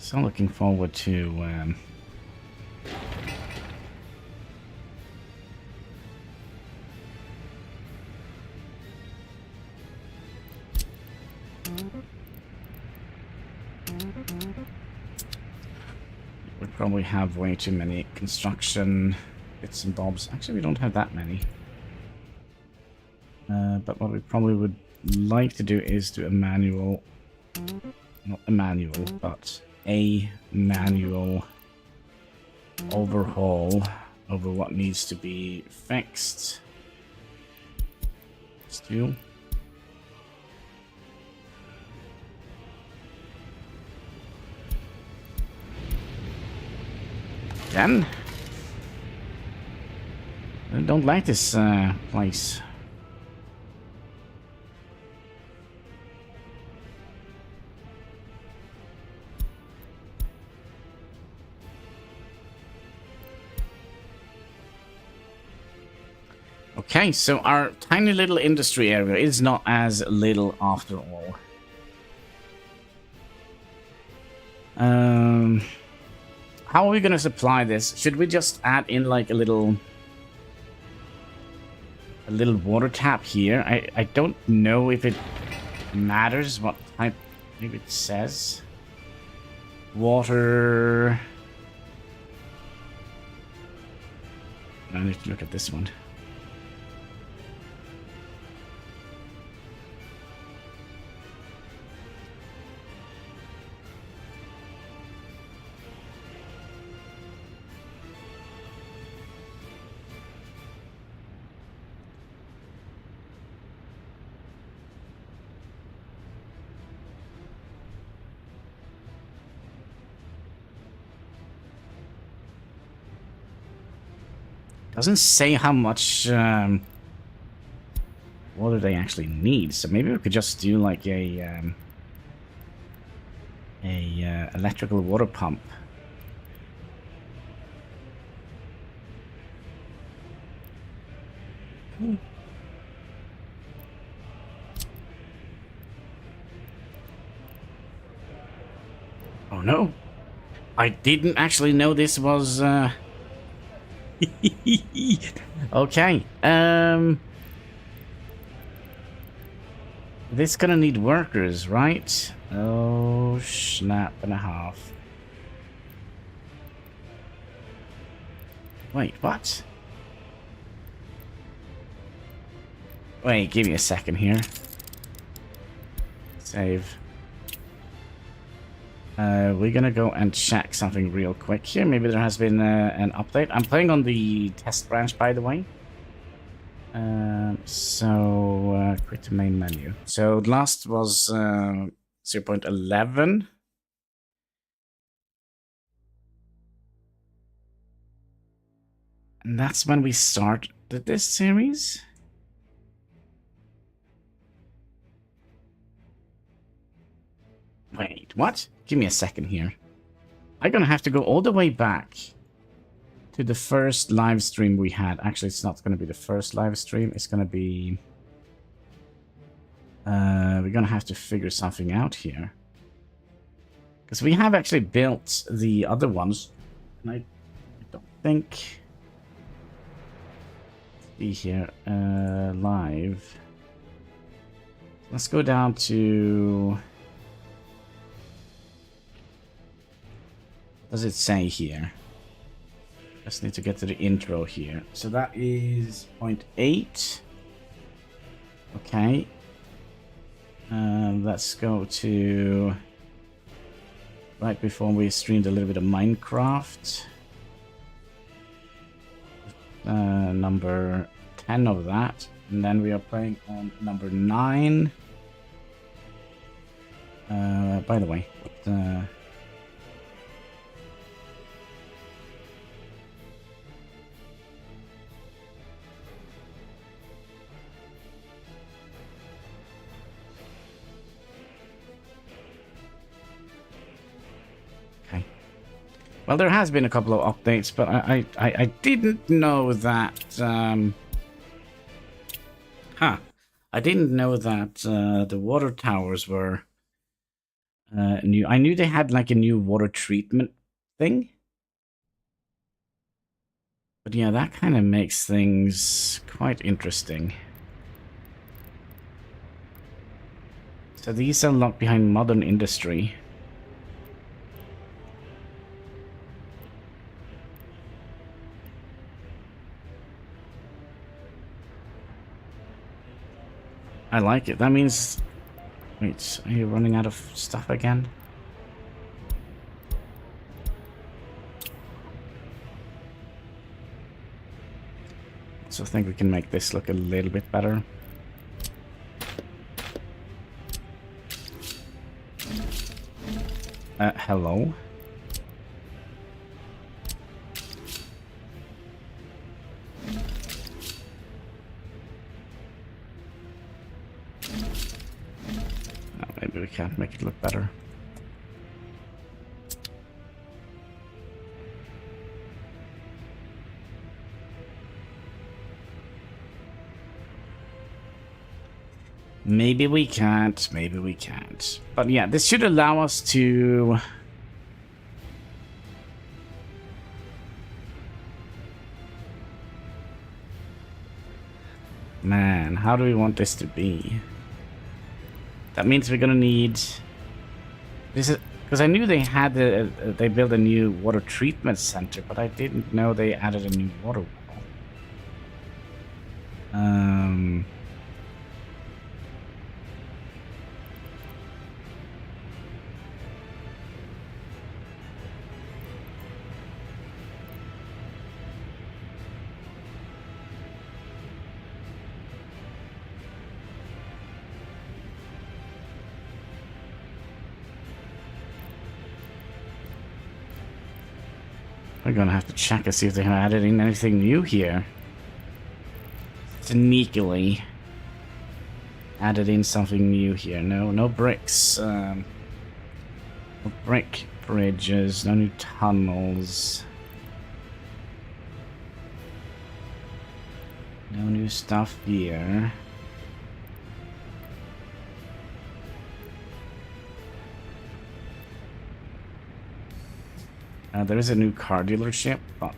So looking forward to we probably have way too many construction bits and bobs. Actually, we don't have that many. But what we probably would like to do is do a manual, not a manual, but a manual overhaul over what needs to be fixed. Steel. Again? I don't like this place. Okay, so our tiny little industry area is not as little after all. How are we going to supply this? Should we just add in like a little water tap here? I don't know if it matters what type. Maybe it says water. I need to look at this one. Doesn't say how much water they actually need, so maybe we could just do like a electrical water pump. Oh no, I didn't actually know this was okay. This gonna need workers, right? Oh, snap and a half. Wait, what? Wait, give me a second here. Save. We're gonna go and check something real quick here. Maybe there has been an update. I'm playing on the test branch, by the way. Quit the main menu. So last was 0.11. And that's when we started this series. Wait, what? Give me a second here. I'm gonna have to go all the way back to the first live stream we had. Actually, it's not gonna be the first live stream. It's gonna be... we're gonna have to figure something out here. Because we have actually built the other ones. And I don't think... See here, live. Let's go down to... What does it say here? Just need to get to the intro here. So that is 0.8. Okay. Let's go to... Right before we streamed a little bit of Minecraft. Number 10 of that. And then we are playing on number 9. By the way, well, there has been a couple of updates, but I didn't know that... I didn't know that the water towers were new. I knew they had like a new water treatment thing. But yeah, that kind of makes things quite interesting. So these are locked behind modern industry. I like it. That means... Wait, are you running out of stuff again? So I think we can make this look a little bit better. Hello? Maybe we can't make it look better. Maybe we can't, maybe we can't. But yeah, this should allow us to... Man, how do we want this to be? That means we're gonna need... This is... Because I knew they had they built a new water treatment center, but I didn't know they added a new water wall. We're gonna have to check and see if they have added in anything new here. Sneakily added in something new here. No bricks. No brick bridges. No new tunnels. No new stuff here. There is a new car dealership, but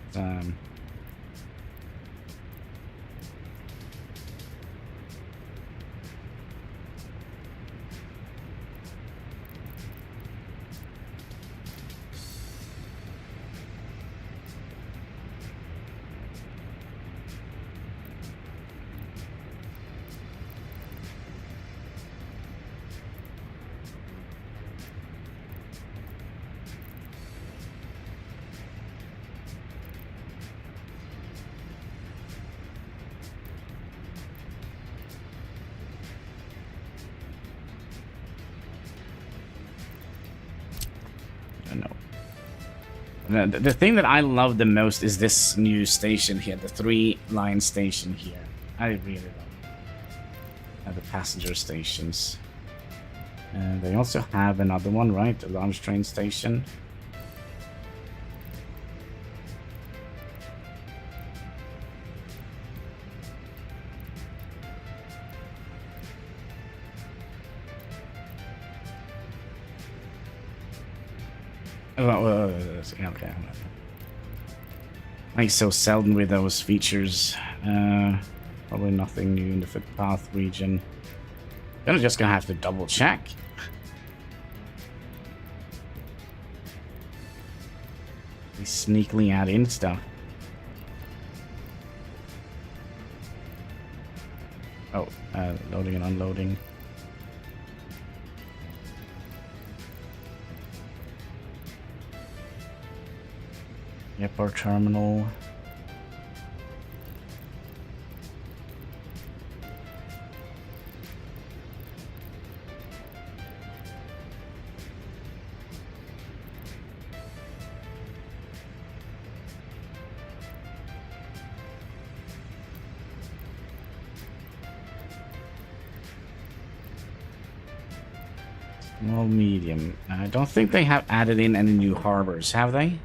No. The thing that I love the most is this new station here, the 3-line station here. I really love the passenger stations. They also have another one, right? The large train station. Okay. Like so seldom with those features. Probably nothing new in the footpath region. Gonna have to double check. They sneakily add in stuff. Oh, loading and unloading. Airport terminal. Small, medium. I don't think they have added in any new harbors, have they?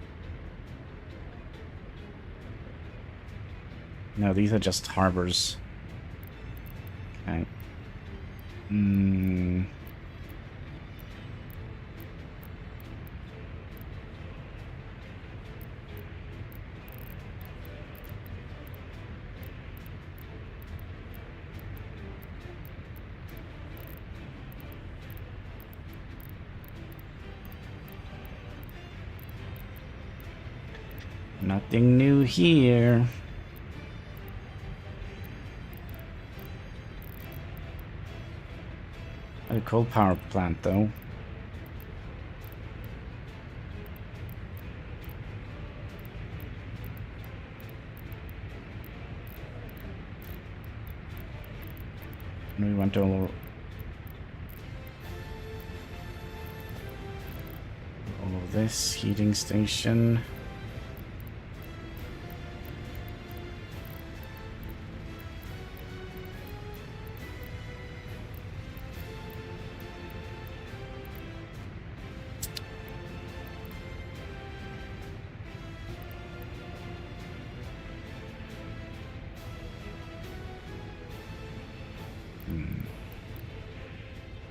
No, these are just harbors. Okay. Nothing new here. A coal power plant, though. And we went to all of this heating station.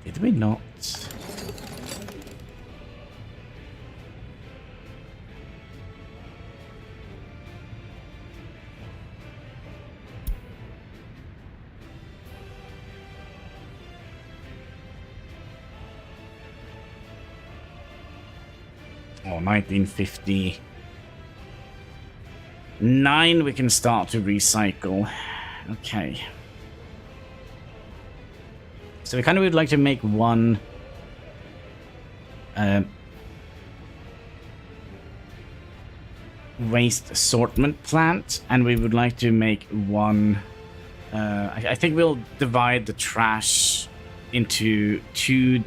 Did we not? Oh, 1959 we can start to recycle. Okay. So we kind of would like to make one waste assortment plant, and we would like to make one I think we'll divide the trash into 2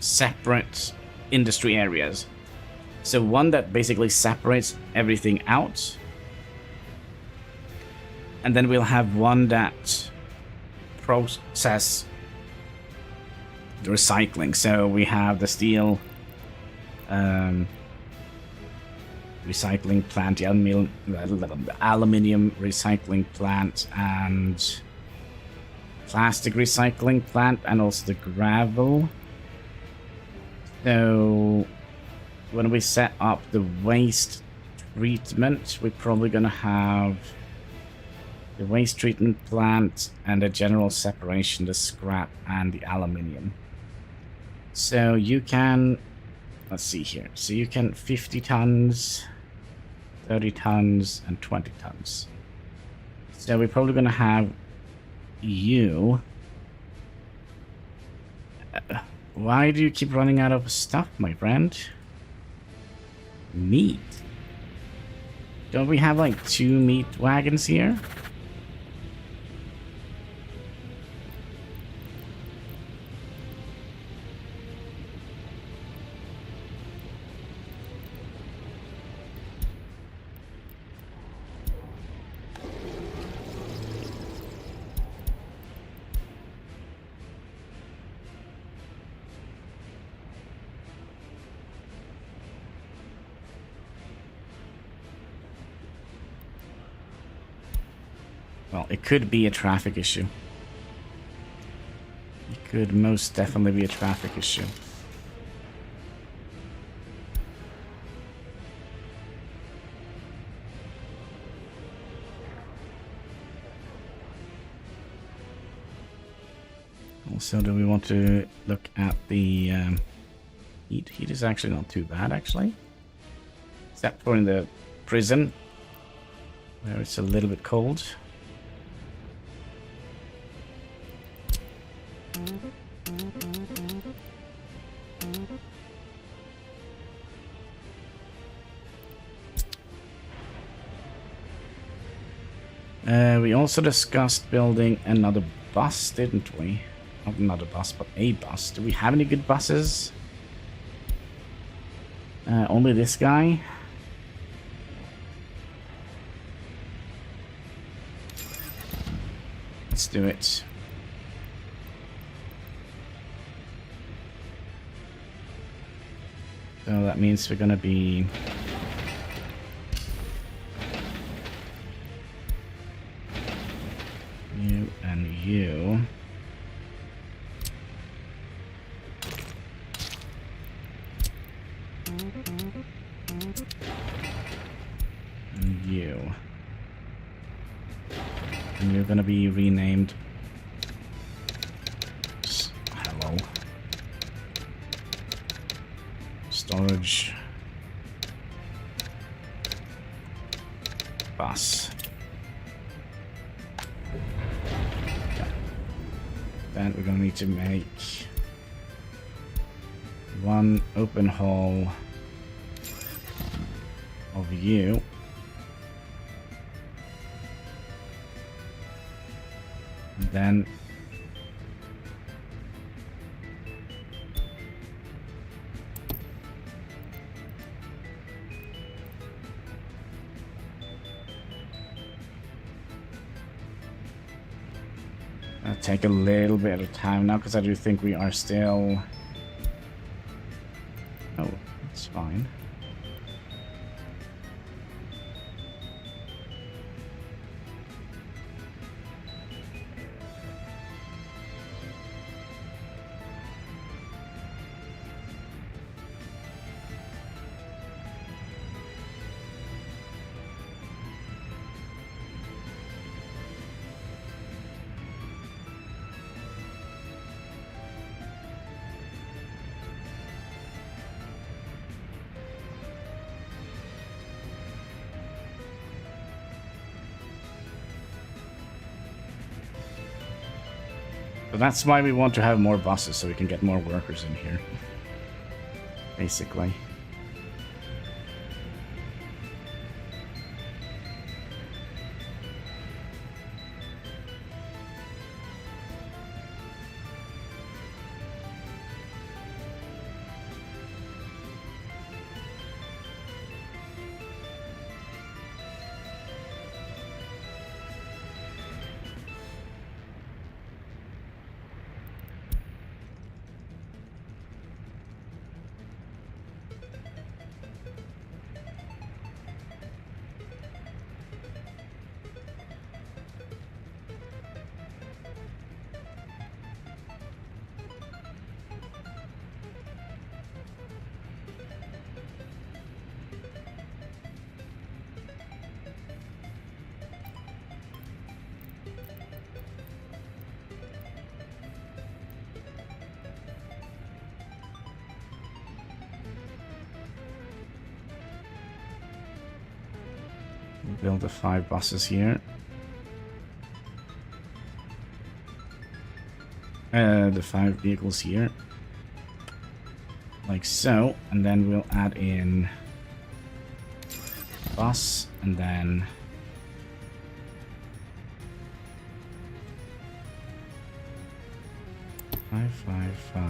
separate industry areas. So one that basically separates everything out, and then we'll have one that process the recycling. So we have the steel recycling plant, the aluminium recycling plant, and plastic recycling plant, and also the gravel. So when we set up the waste treatment, we're probably gonna have the waste treatment plant and the general separation, the scrap and the aluminium. So you can, let's see here. So you can 50 tons, 30 tons, and 20 tons. So we're probably gonna have you. Why do you keep running out of stuff, my friend? Meat. Don't we have like 2 meat wagons here? Well, it could be a traffic issue. It could most definitely be a traffic issue. Also, do we want to look at the heat? Heat is actually not too bad, actually. Except for in the prison, where it's a little bit cold. We also discussed building another bus, didn't we? Not another bus, but a bus. Do we have any good buses? Only this guy. Let's do it. So that means we're gonna be... you and you. And you. And you're gonna be renamed... hello. Storage. Bus. Okay. Then we're gonna need to make one open hall of you. And then I'll take a little bit of time now because I do think we are still... oh, that's fine. So that's why we want to have more buses, so we can get more workers in here. Basically. Build the 5 buses here. The 5 vehicles here. Like so. And then we'll add in bus and then five, 5.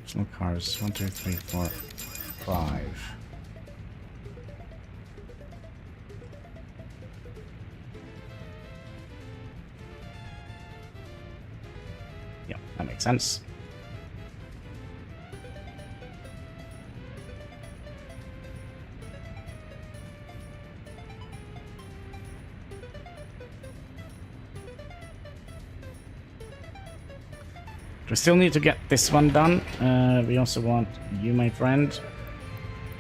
Additional cars. 1, 2, 3, 4, 5. Yeah, that makes sense. We still need to get this one done. We also want you, my friend.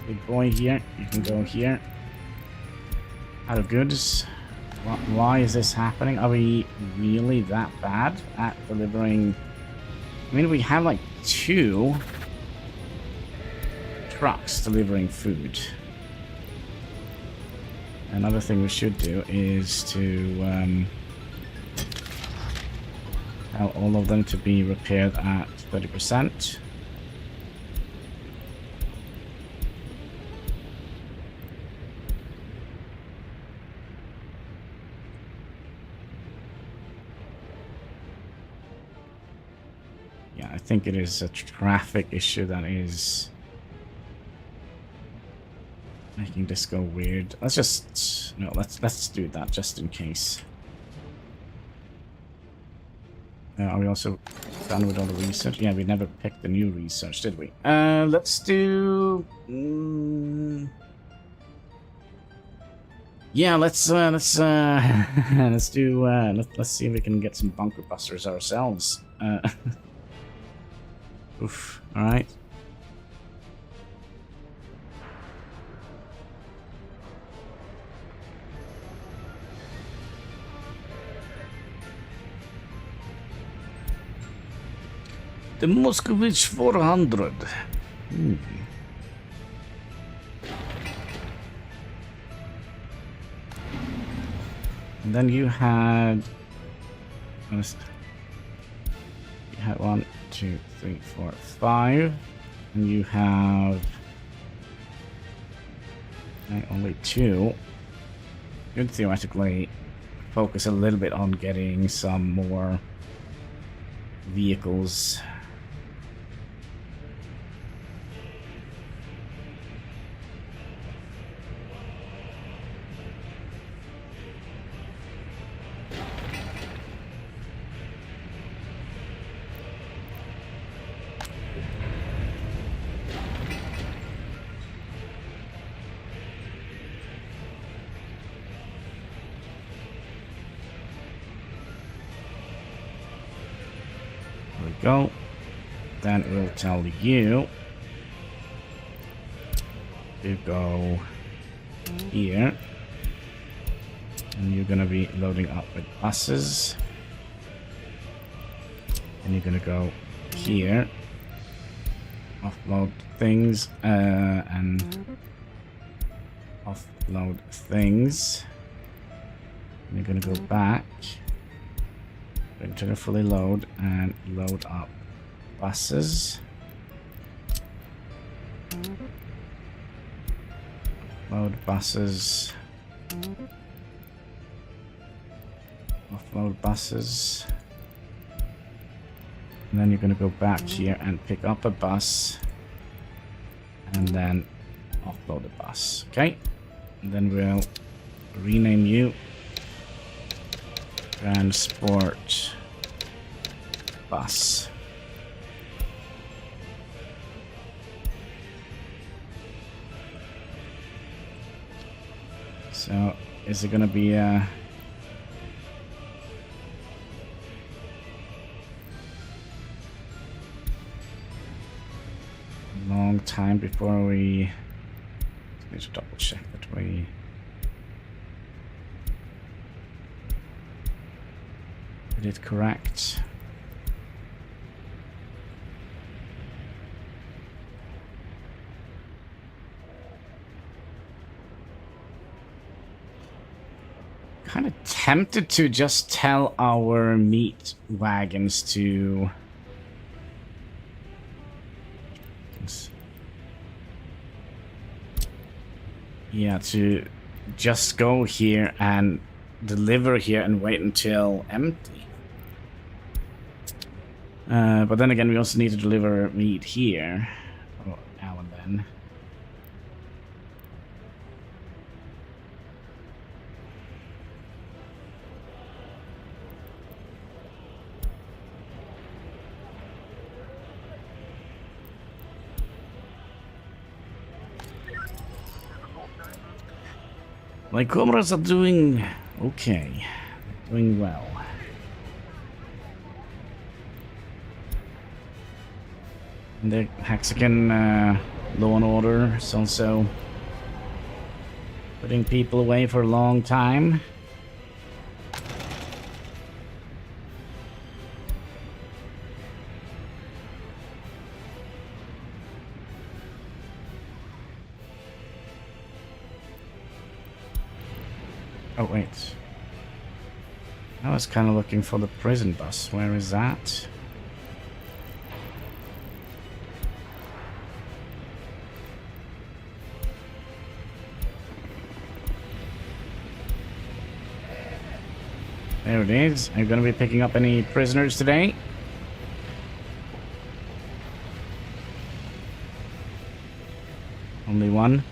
Big boy here. You can go here. Out of goods. Why is this happening? Are we really that bad at delivering? I mean, we have like 2 trucks delivering food. Another thing we should do is to tell all of them to be repaired at 30%. Yeah, I think it is a traffic issue that is making this go weird. Let's just let's do that just in case. Are we also done with all the research? Yeah, we never picked the new research, did we? Let's do. Yeah, let's let's do. Let's see if we can get some bunker busters ourselves. Oof. All right. The Moscovich 400. And then you had 1, 2, 3, 4, 5, and you have only 2. Could theoretically focus a little bit on getting some more vehicles. Go. Then we'll tell you to go here, and you're gonna be loading up with buses, and you're gonna go here, offload things, and offload things. And you're gonna go back. To fully load and load up buses. Load buses. Offload buses. And then you're going to go back here and pick up a bus. And then offload the bus. Okay. And then we'll rename you. Transport bus. So, is it gonna be a long time before we need to double check that we did it correct? Kind of tempted to just tell our meat wagons to to just go here and deliver here and wait until empty. But then again, we also need to deliver meat here now and then. My comrades are doing okay. Doing well. The Hexagon Law and Order is also putting people away for a long time. Oh, wait. I was kind of looking for the prison bus. Where is that? There it is. Are you going to be picking up any prisoners today? Only one?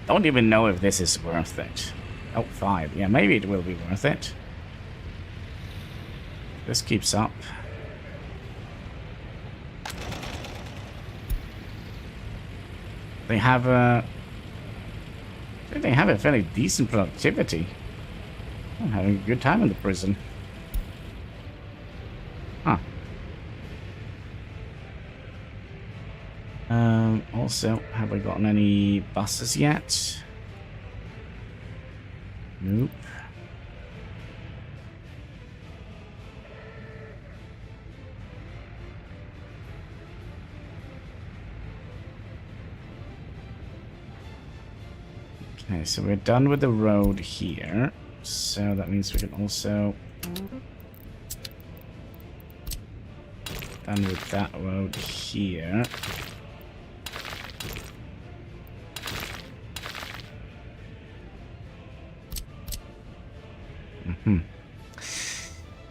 Don't even know if this is worth it. Oh, 5. Yeah, maybe it will be worth it. This keeps up. They have a fairly decent productivity. I'm having a good time in the prison. Huh. Also, have we gotten any buses yet? Nope. Okay, so we're done with the road here. So that means we can also... done with that road here.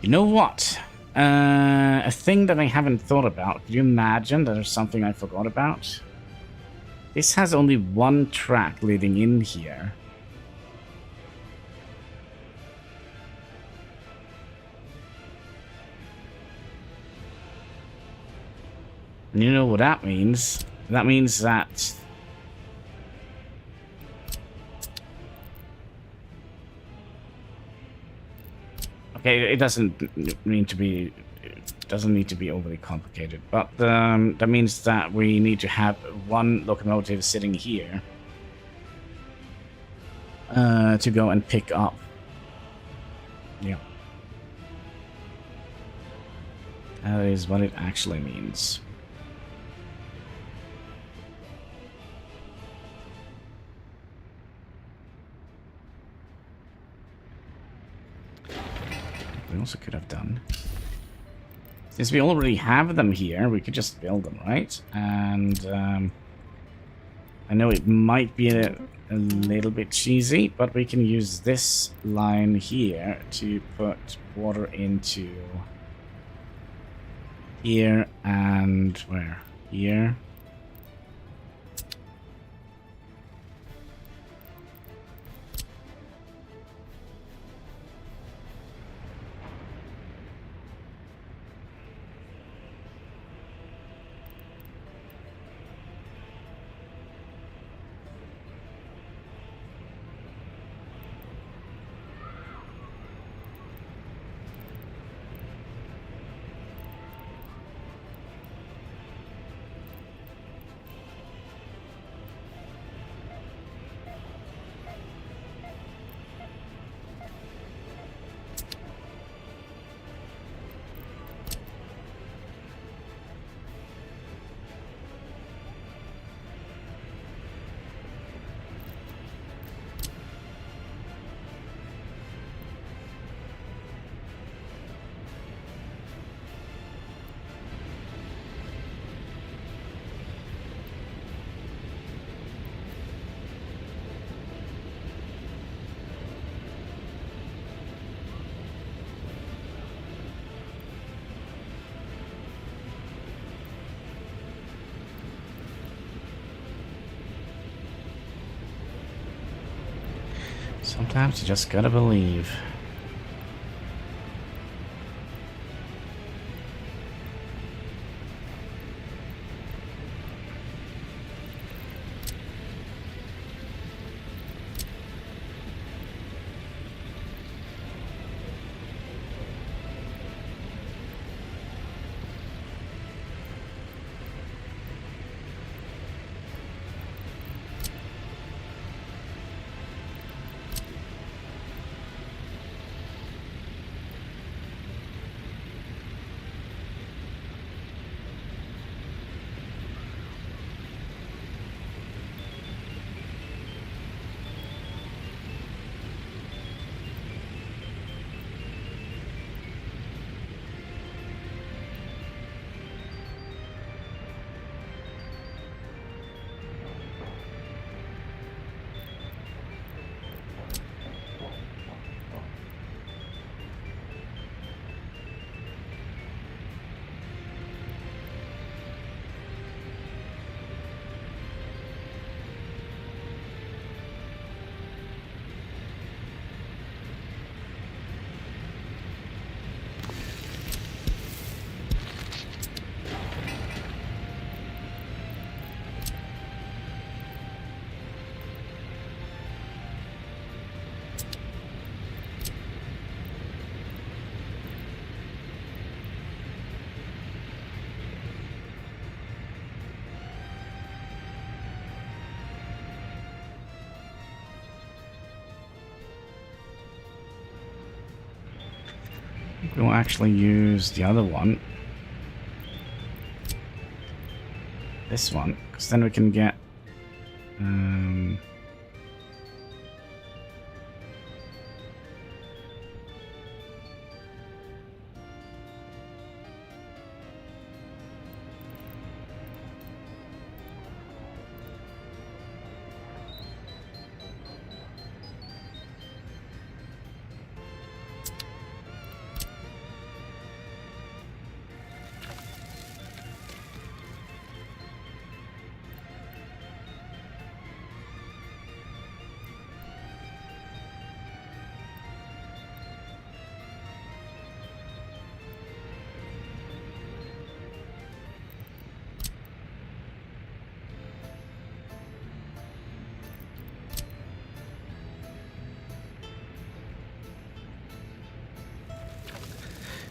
You know what? A thing that I haven't thought about. Could you imagine that there's something I forgot about? This has only one track leading in here. And you know what that means? That means that... Okay, it doesn't need to be overly complicated, but that means that we need to have one locomotive sitting here to go and pick up. Yeah, that is what it actually means. We also could have done. Since we already have them here, we could just build them, right? And I know it might be a little bit cheesy, but we can use this line here to put water into here and where? Here. Sometimes you just gotta believe. We'll actually use the other one. This one, because then we can get...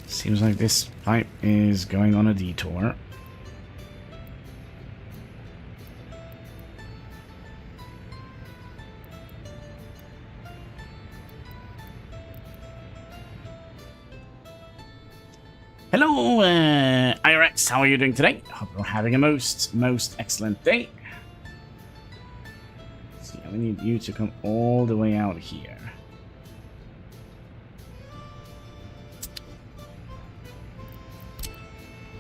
Seems like this pipe is going on a detour. Hello, IRX, how are you doing today? Hope you're having a most excellent day. Let's see, I need you to come all the way out here.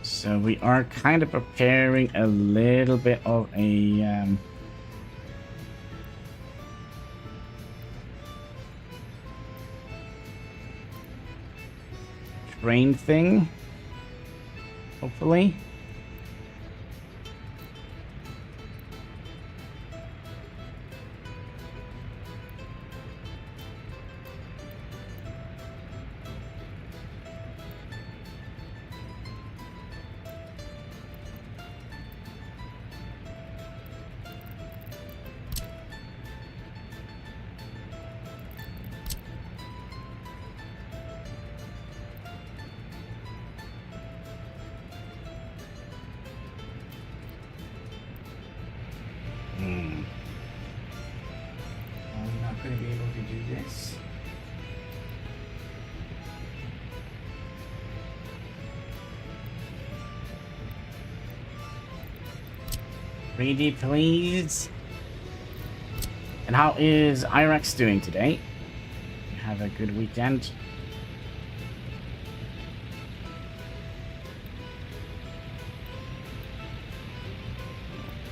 So we are kind of preparing a little bit of a train thing, hopefully. I'm not going to be able to do this. Ready, please. And how is IRX doing today? Have a good weekend.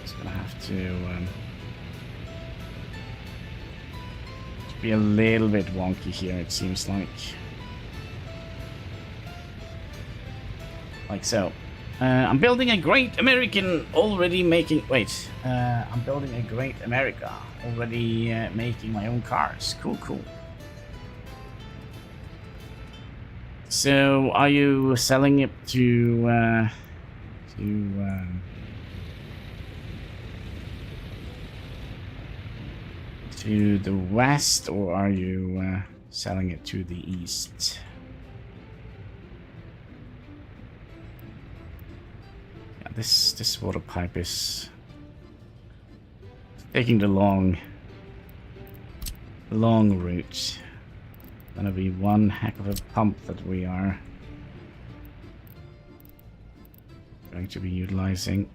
Just gonna have to be a little bit wonky here, it seems like. Like so. I'm building a great American already making... Wait. I'm building a great America already making my own cars. Cool, cool. So, are you selling it to the west, or are you selling it to the east? Yeah, this water pipe is taking the long route. Gonna be one heck of a pump that we are going to be utilizing.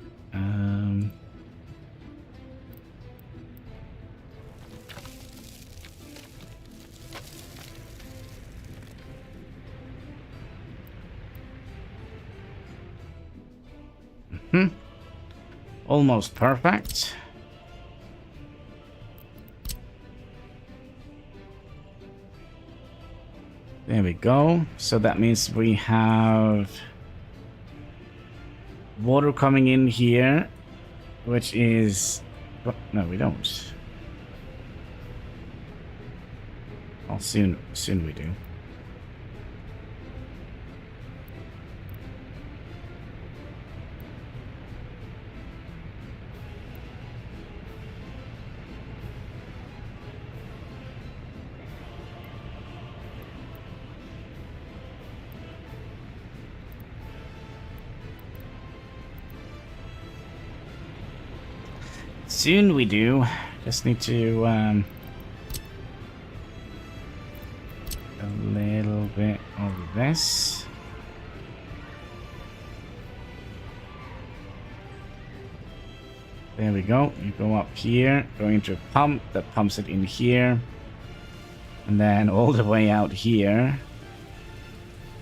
Almost perfect. There we go. So that means we have water coming in here, which is... No, we don't. Well, soon we do. Soon we do. Just need to a little bit of this. There we go. You go up here, go into a pump that pumps it in here. And then all the way out here.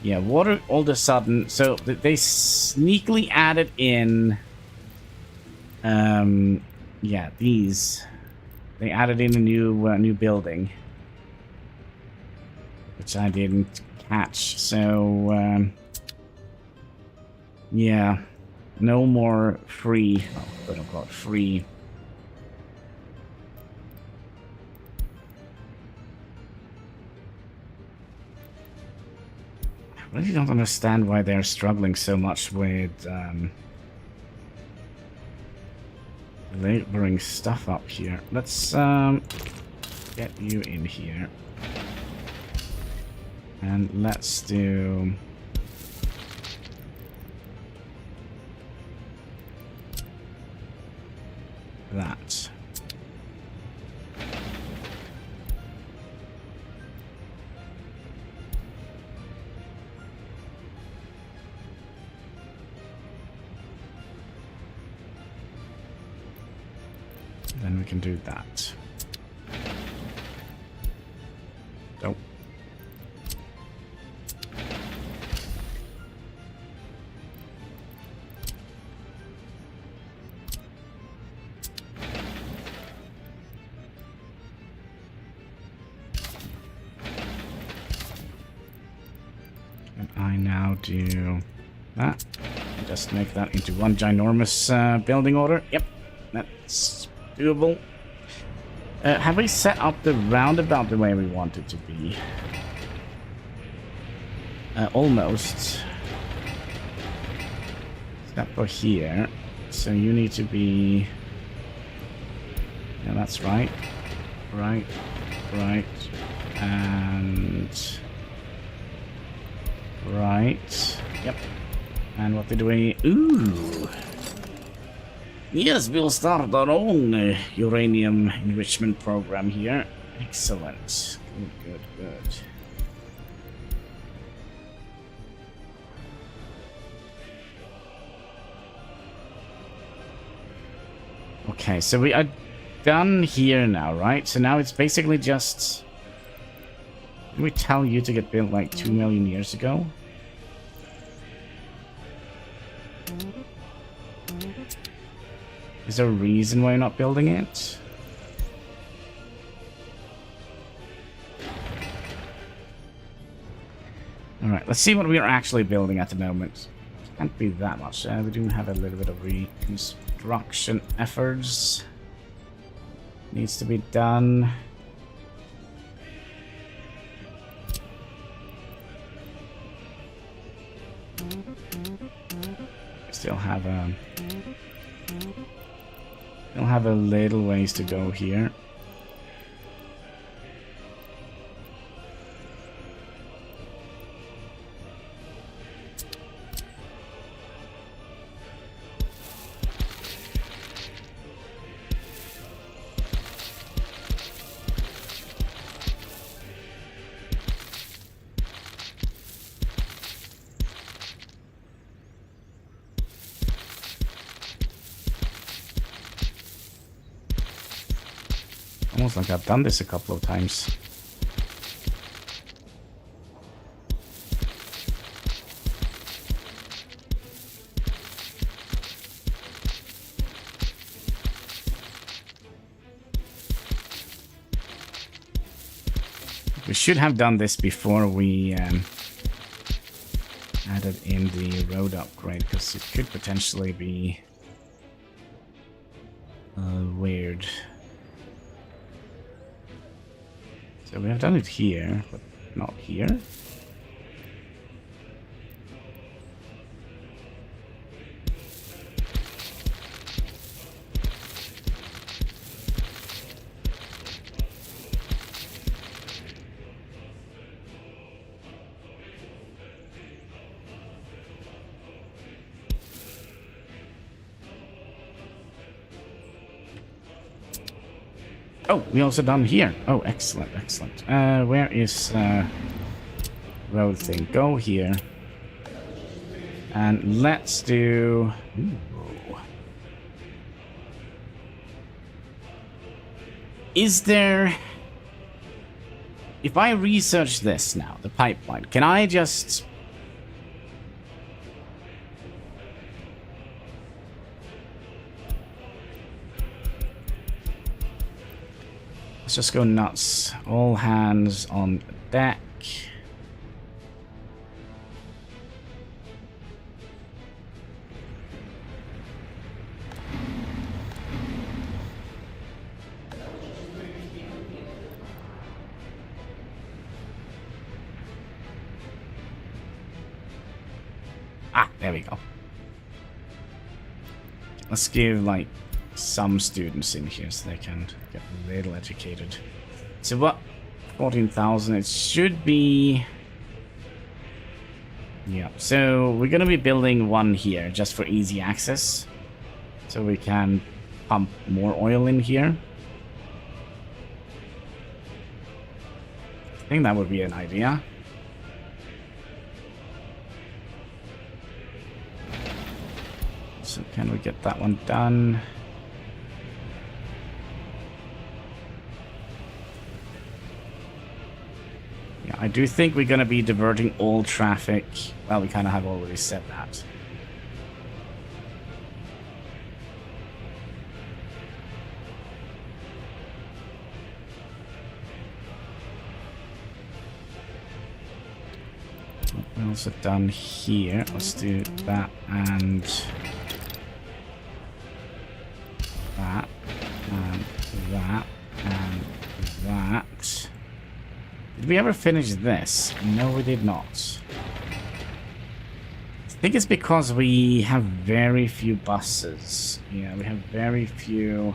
Yeah, water all of a sudden. So they sneakily added in. Yeah, these. They added in a new building, which I didn't catch. So yeah, no more free, quote unquote free. I really don't understand why they're struggling so much with laboring stuff up here. Let's get you in here. And let's do that. Then we can do that. Nope. And I now do that. Just make that into one ginormous building order. Yep, that's doable. Have we set up the roundabout the way we want it to be? Almost. Except for here. So you need to be... Yeah, that's right. Right. Right. And... Right. Yep. And what did we... Ooh! Yes, we'll start our own uranium enrichment program here. Excellent. Good, good, good. Okay, so we are done here now, right? So now it's basically just... Did we tell you to get built like 2 million years ago? Is there a reason why you're not building it? Alright, let's see what we are actually building at the moment. Can't be that much. We do have a little bit of reconstruction efforts. Needs to be done. Still have a little ways to go here. Almost like I've done this a couple of times. We should have done this before we added in the road upgrade, because it could potentially be weird. So we have done it here, but not here. Oh, we also done here. Oh, excellent, excellent. Where is road thing. Go here. And let's do... Ooh. Is there... If I research this now, the pipeline, can I just... Let's just go nuts. All hands on deck. There we go. Let's give, like, some students in here so they can get a little educated. So what? 14,000. It should be... Yeah. So we're going to be building one here just for easy access. So we can pump more oil in here. I think that would be an idea. So can we get that one done? Yeah, I do think we're going to be diverting all traffic. Well, we kind of have already said that. What else is done here? Let's do that and... that, and that, and that. Did we ever finish this? No, we did not. I think it's because we have very few buses. Yeah, we have very few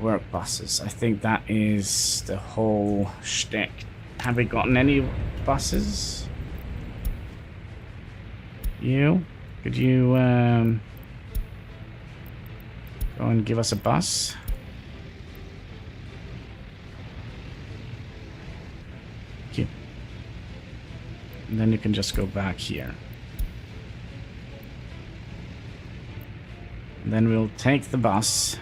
work buses. I think that is the whole shtick. Have we gotten any buses? You? Could you, go and give us a bus. Thank you. And then you can just go back here. And then we'll take the bus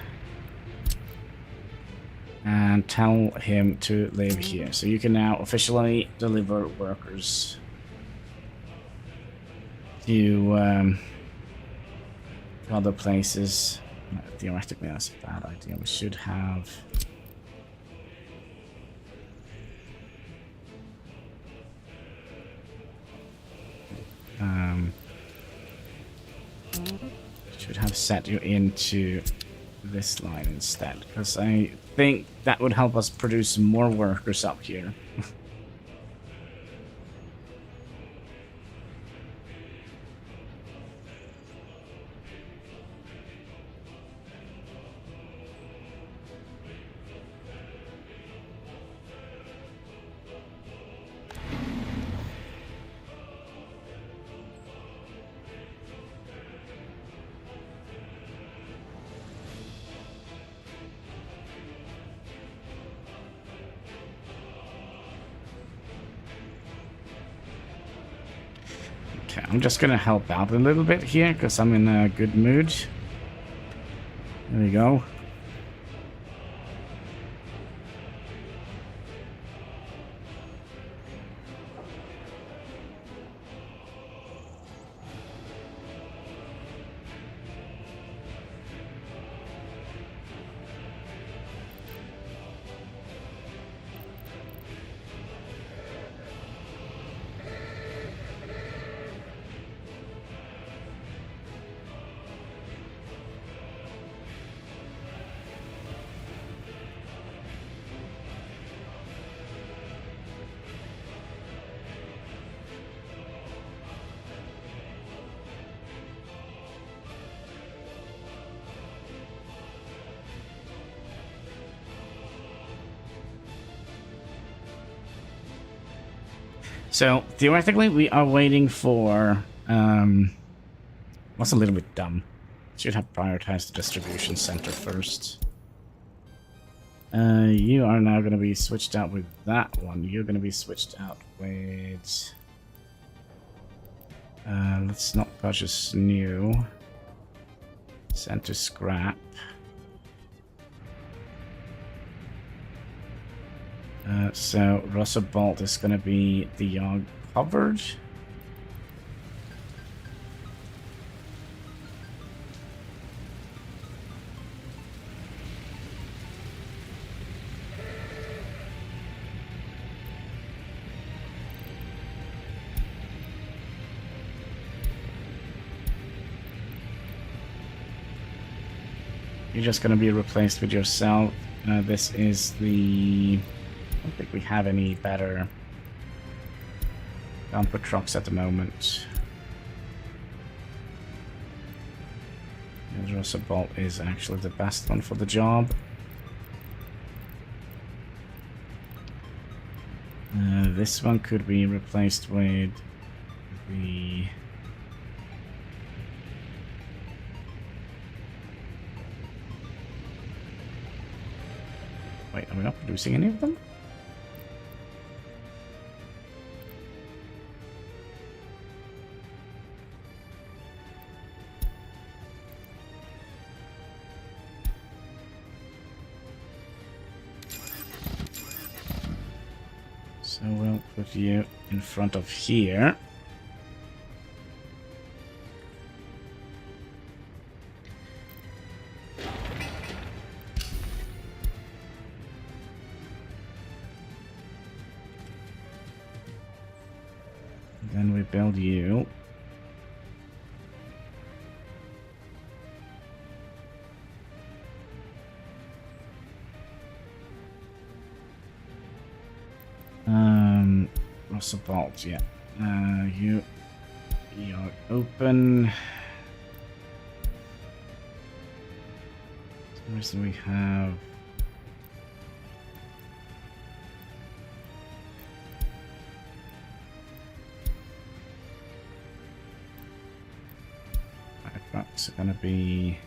and tell him to live here. So you can now officially deliver workers to other places. Theoretically, that's a bad idea. We should have... should have set you into this line instead, because I think that would help us produce more workers up here. I'm just gonna help out a little bit here because I'm in a good mood. There we go. So, theoretically, we are waiting for, what's a little bit dumb. Should have prioritized the distribution center first. You are now going to be switched out with that one. You're going to be switched out with... let's not purchase new. Send to scrap. So Russell Bolt is going to be the yard covered. You're just going to be replaced with yourself. This is the... I don't think we have any better dumper trucks at the moment. The Russell Bolt is actually the best one for the job. This one could be replaced with the... Wait, are we not producing any of them? So we'll put you in front of here. Then we build you. Russell Bolt, yeah. You are open. So we have... Trucks are going to be...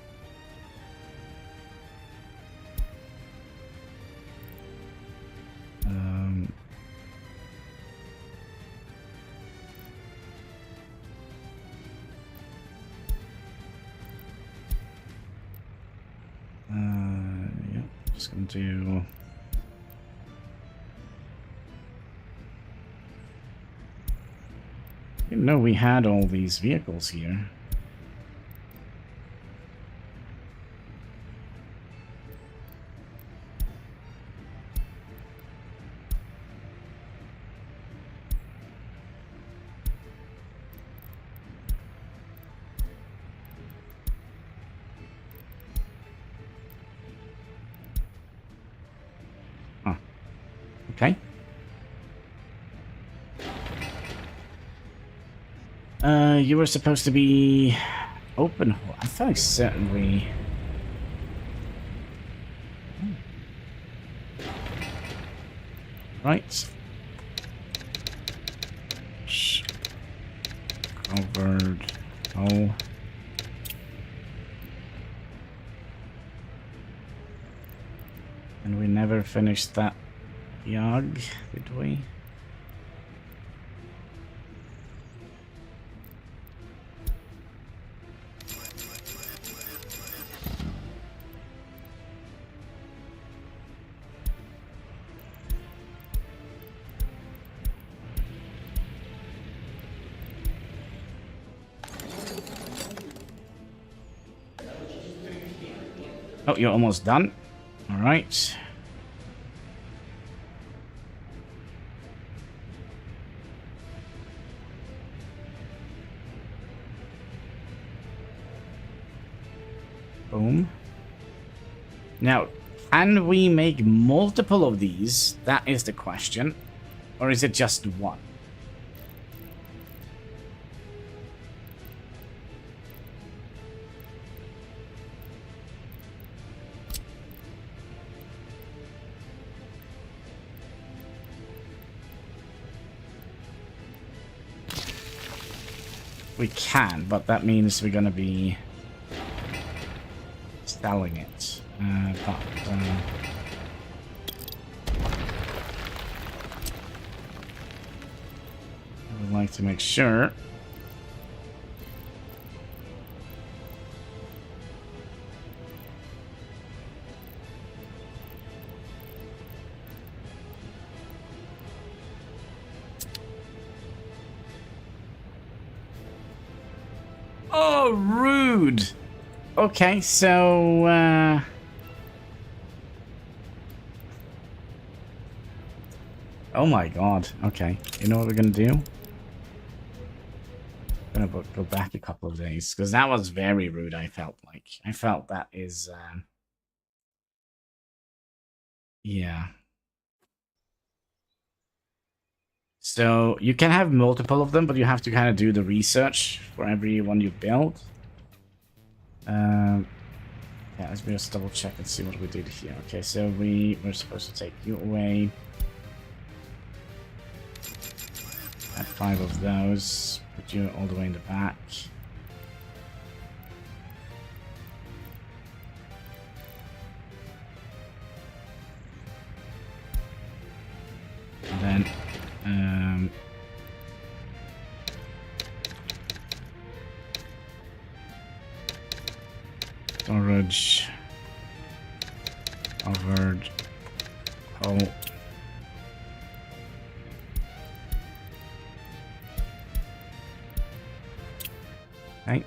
yeah, just going to do... Didn't know we had all these vehicles here. Okay. You were supposed to be open. I thought I certainly... Right. Covered. Oh. And we never finished that yard, did we? Oh, you're almost done. All right. Boom. Now, can we make multiple of these? That is the question. Or is it just one? We can, but that means we're gonna be selling it. like to make sure. Oh, rude. Okay, so, oh my god. Okay, you know what we're gonna do? I'm gonna go back a couple of days, because that was very rude, I felt like. I felt that is, yeah. So, you can have multiple of them, but you have to kind of do the research for every one you build. Yeah, let's just double check and see what we did here. Okay, so we're supposed to take you away. Add 5 of those. Put you all the way in the back. And then, storage, covered, hole. Okay.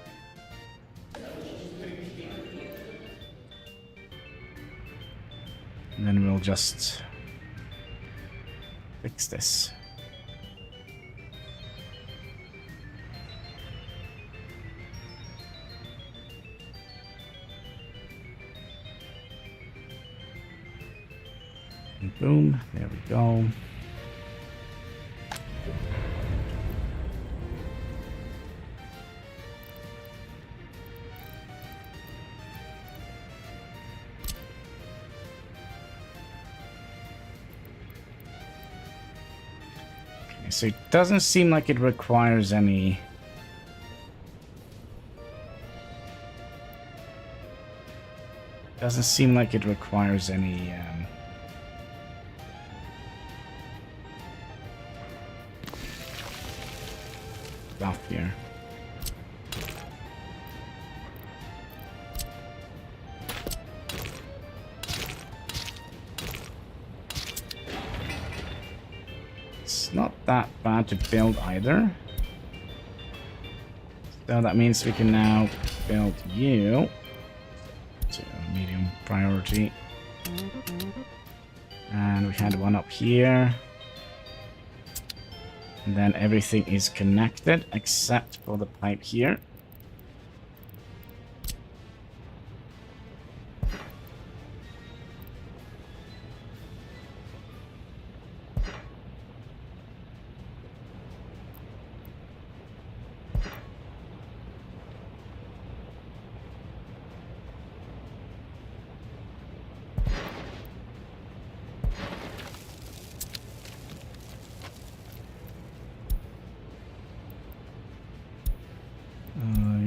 And then we'll just fix this. And boom, there we go. So it doesn't seem like it requires any... Doesn't seem like it requires any... stuff here. Not that bad to build either. So that means we can now build you to medium priority. And we had one up here. And then everything is connected except for the pipe here.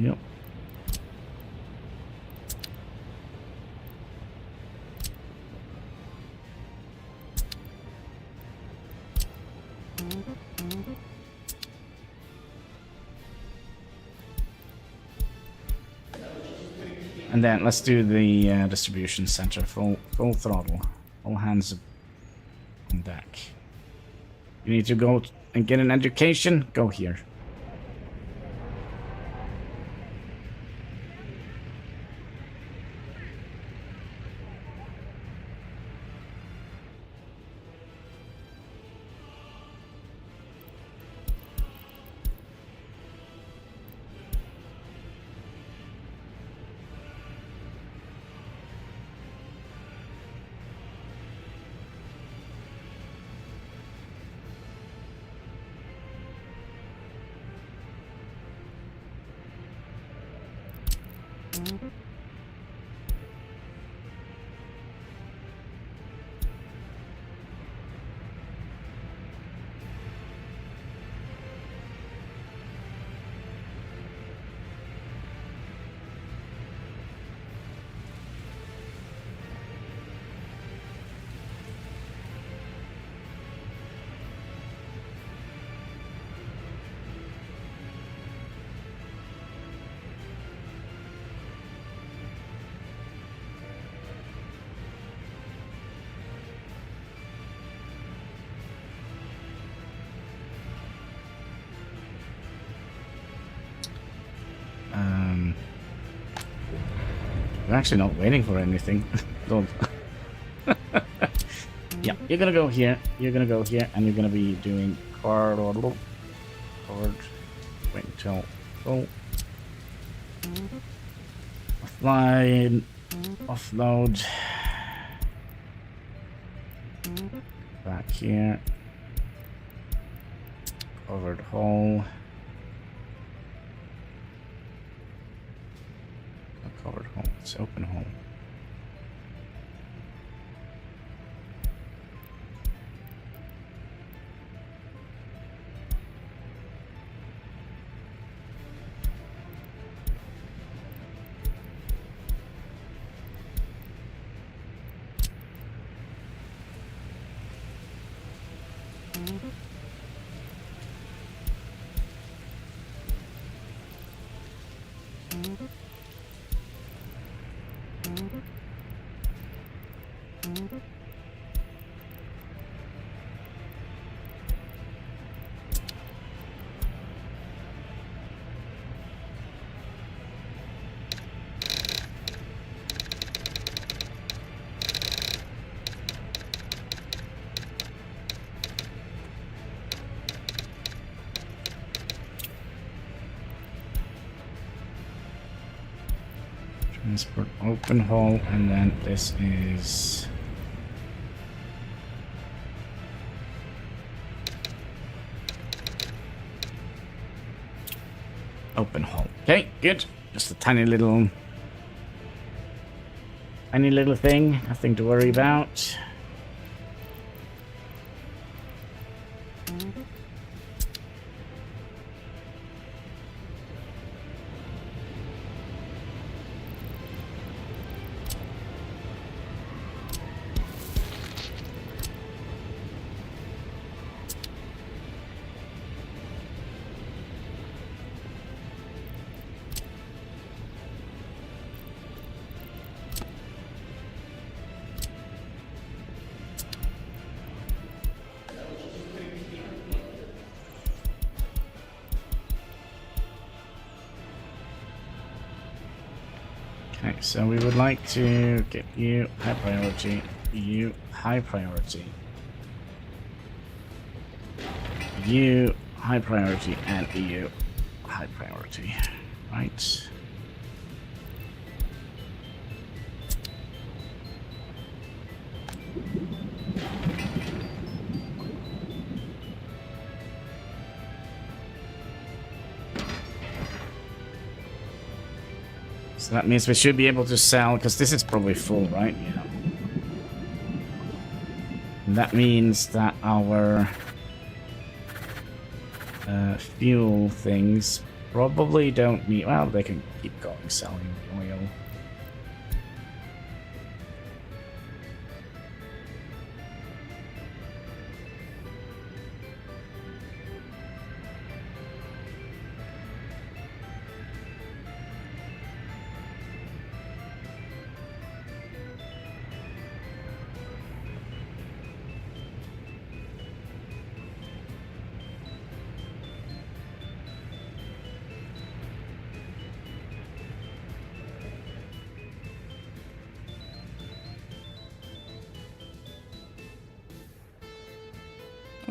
Yep. And then let's do the distribution center full throttle. All hands on deck. You need to go and get an education? Go here. We're actually not waiting for anything. Don't. Yeah, you're gonna go here, you're gonna go here, and you're gonna be doing card or card. Wait until full. Offline. Offload. Back here. Covered hole. Not covered hole, it's open hole. Transport open hole, and then this is open hole. Okay, good. Just a tiny little thing, nothing to worry about. Okay, so we would like to get you high priority, you high priority, you high priority, and you high priority, right? So that means we should be able to sell, because this is probably full, right? Yeah. And that means that our fuel things probably don't need... Well, they can keep going selling oil.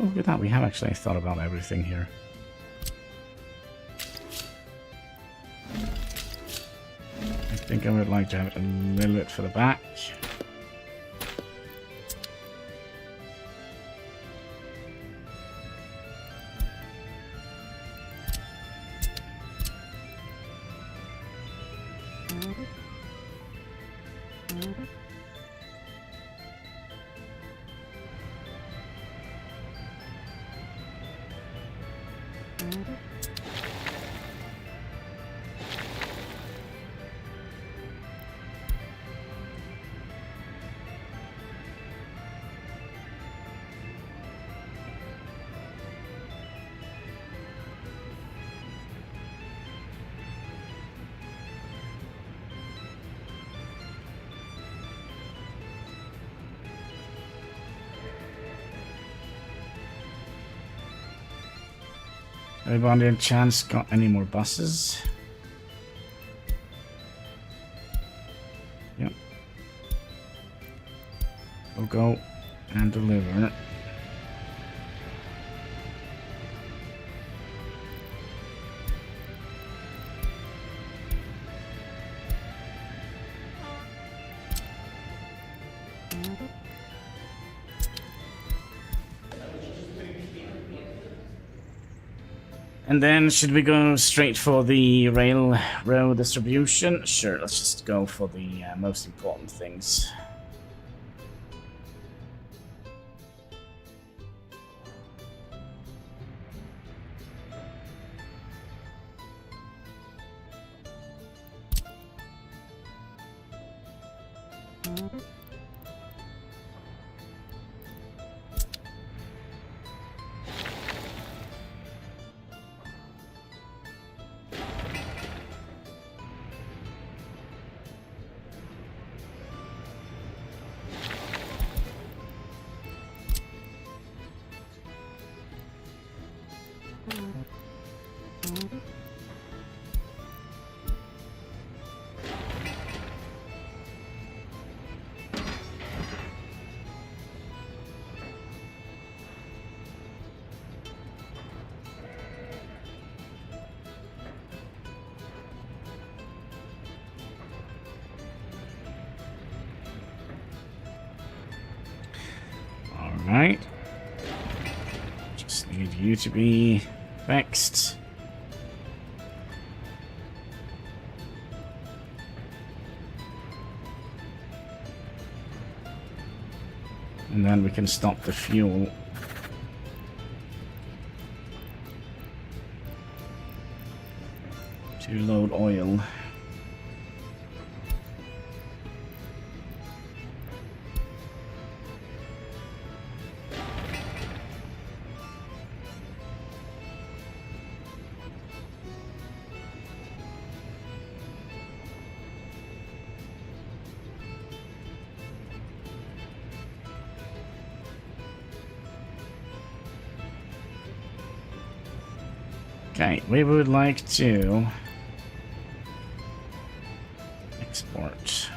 Oh, look at that. We have actually thought about everything here. I think I would like to have it a little bit for the back. Anybody in chance got any more buses? go and deliver. And then, should we go straight for the railroad distribution? Sure, let's just go for the most important things. Alright. Just need you to be fixed. And then we can stop the fuel. To load oil. Okay, we would like to export.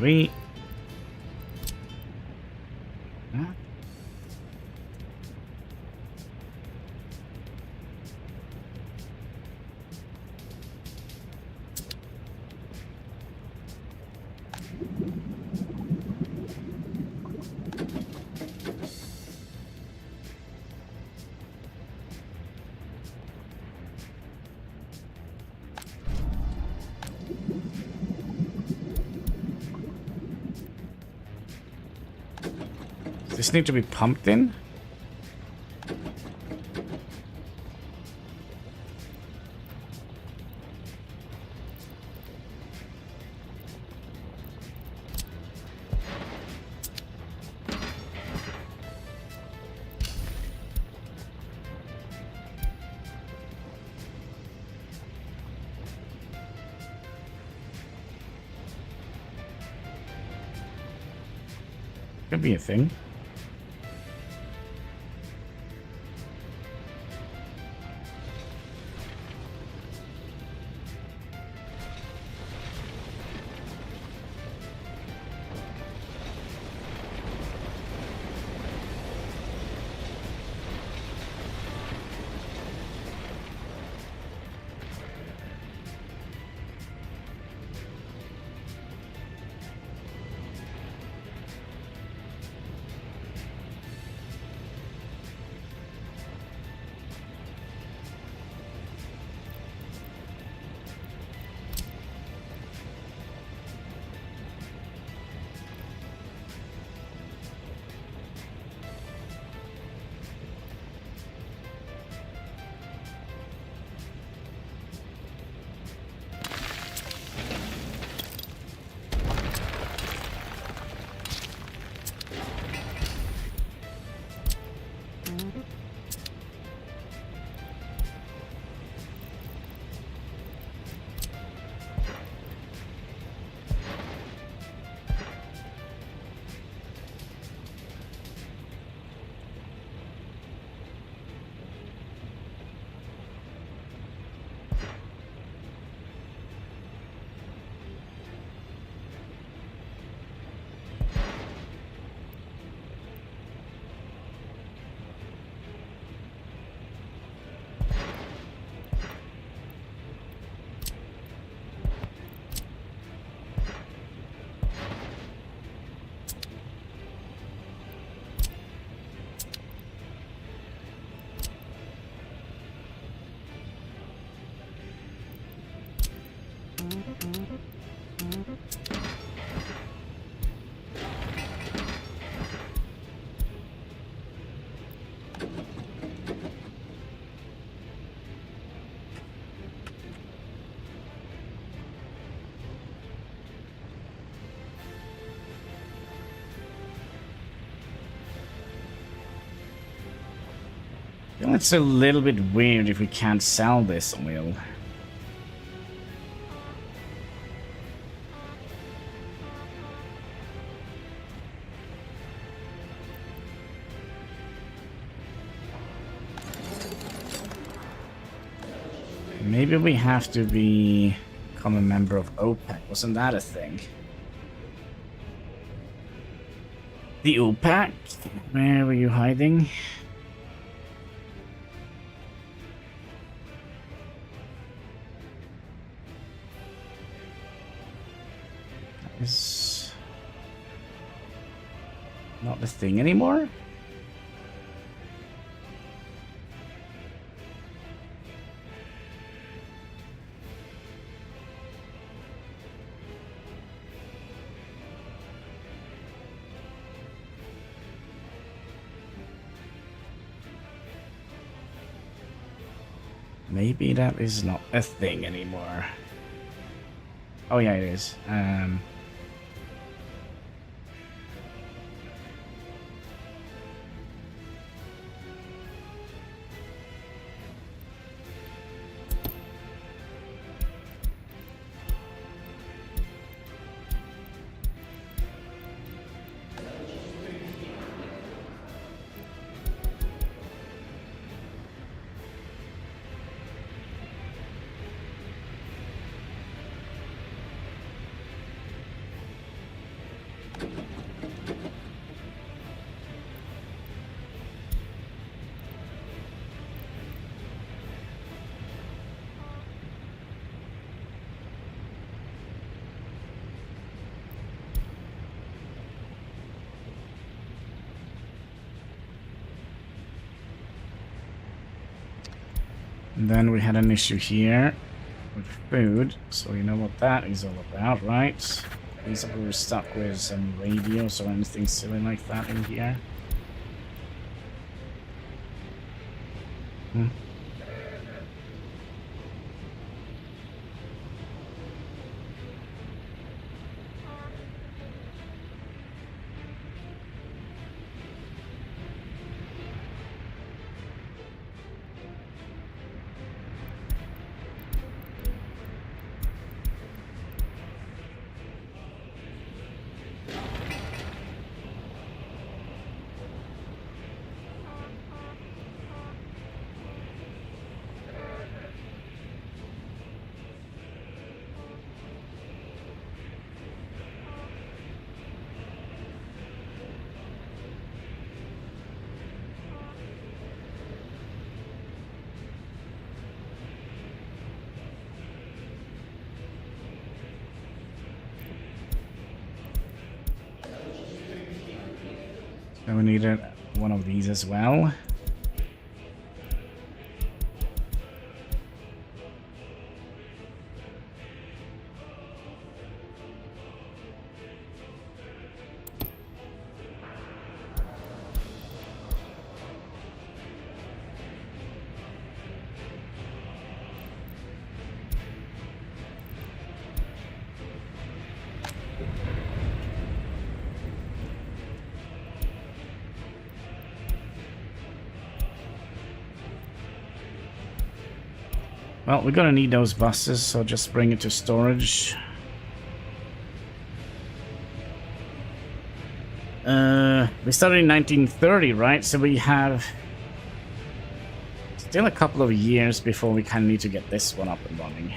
We Does this need to be pumped in? Could be a thing. feel it's a little bit weird if we can't sell this oil. Maybe we have to become a member of OPEC. Wasn't that a thing? The OPEC? Where were you hiding? That is not the thing anymore? Maybe that is not a thing anymore. Oh yeah, it is. And then we had an issue here with food, so you know what that is all about, right? At least if we were stuck with some radios or anything silly like that in here. So we needed one of these as well. Well, we're gonna need those buses, so just bring it to storage. We started in 1930, right? So we have still a couple of years before we kind of need to get this one up and running.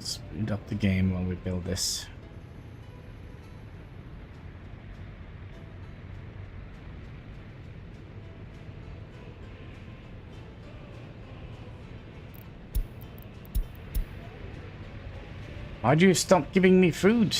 Speed up the game while we build this. Why'd you stop giving me food?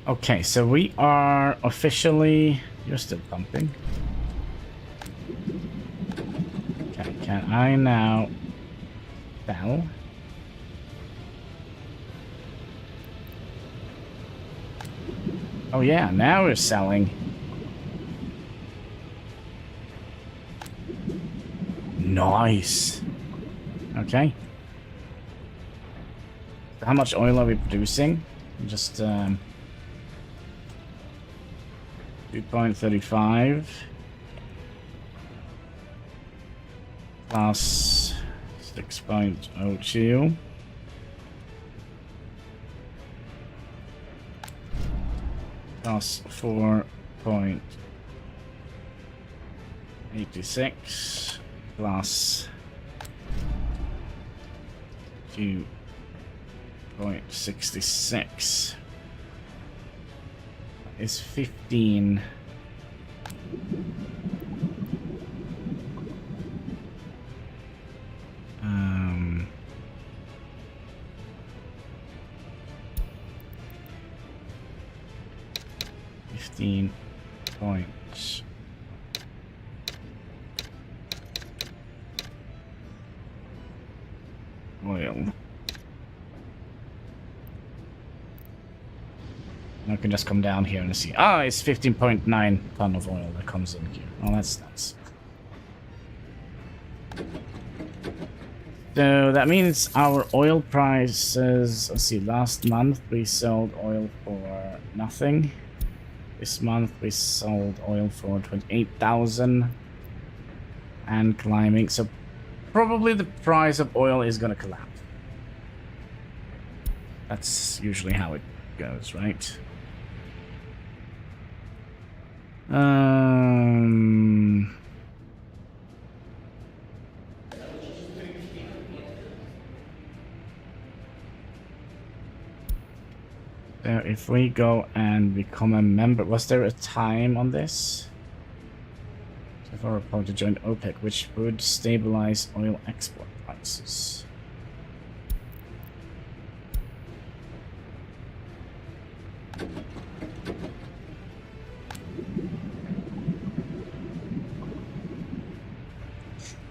Okay, so we are officially... You're still pumping. Okay, can I now sell? Oh yeah, now we're selling. Nice. Okay. So how much oil are we producing? Just 2.35 plus 6.02 plus 4.86 plus 2.66 is 15. Points. Oil. I can just come down here and see. Ah, it's 15.9 ton of oil that comes in here. Oh, that's nice. So that means our oil prices. Let's see. Last month we sold oil for nothing. This month we sold oil for 28,000 and climbing. So probably the price of oil is gonna collapse. That's usually how it goes, right? So if we go and become a member, was there a time on this? So for a part to join OPEC, which would stabilize oil export prices.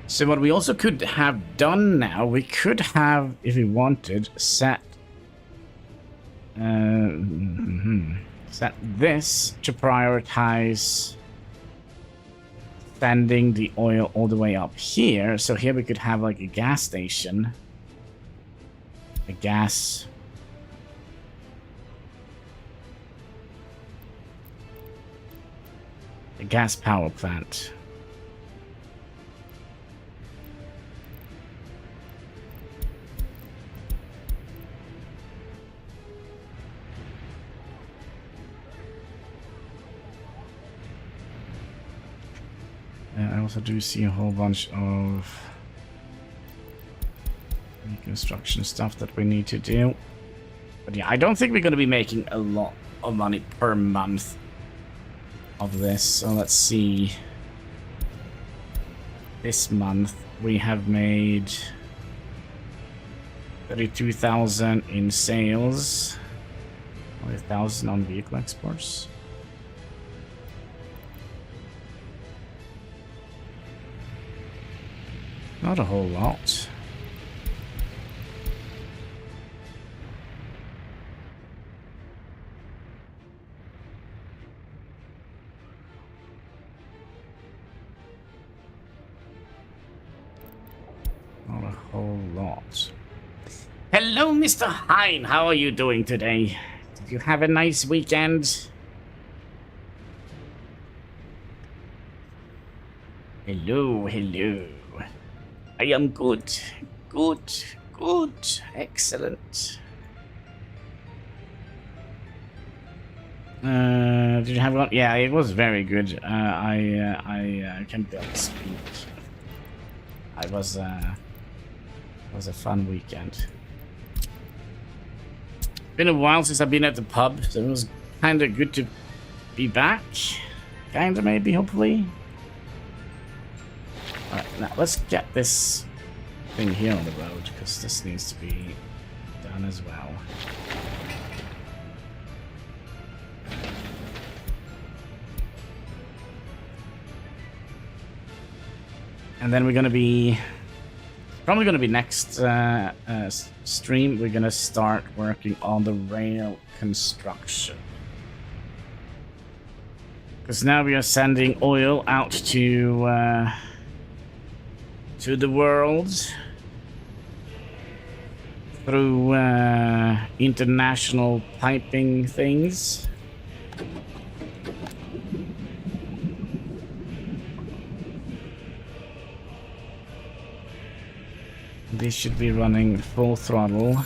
So what we also could have done now, we could have, if we wanted, set this to prioritize sending the oil all the way up here. So here we could have like a gas station, a gas power plant. I also do see a whole bunch of reconstruction stuff that we need to do. But yeah, I don't think we're going to be making a lot of money per month of this. So let's see. This month we have made 32,000 in sales, 1,000 on vehicle exports. Not a whole lot. Not a whole lot. Hello, Mr. Hein. How are you doing today? Did you have a nice weekend? Hello, hello. I am good. Good. Excellent. Did you have one? Yeah, it was very good. I can barely speak. It was a fun weekend. Been a while since I've been at the pub, so it was kind of good to be back. Kind of, maybe, hopefully. Alright, now let's get this thing here on the road, because this needs to be done as well. And then we're going to be... Probably going to be next stream, we're going to start working on the rail construction. Because now we are sending oil out to the world through international piping things. This should be running full throttle.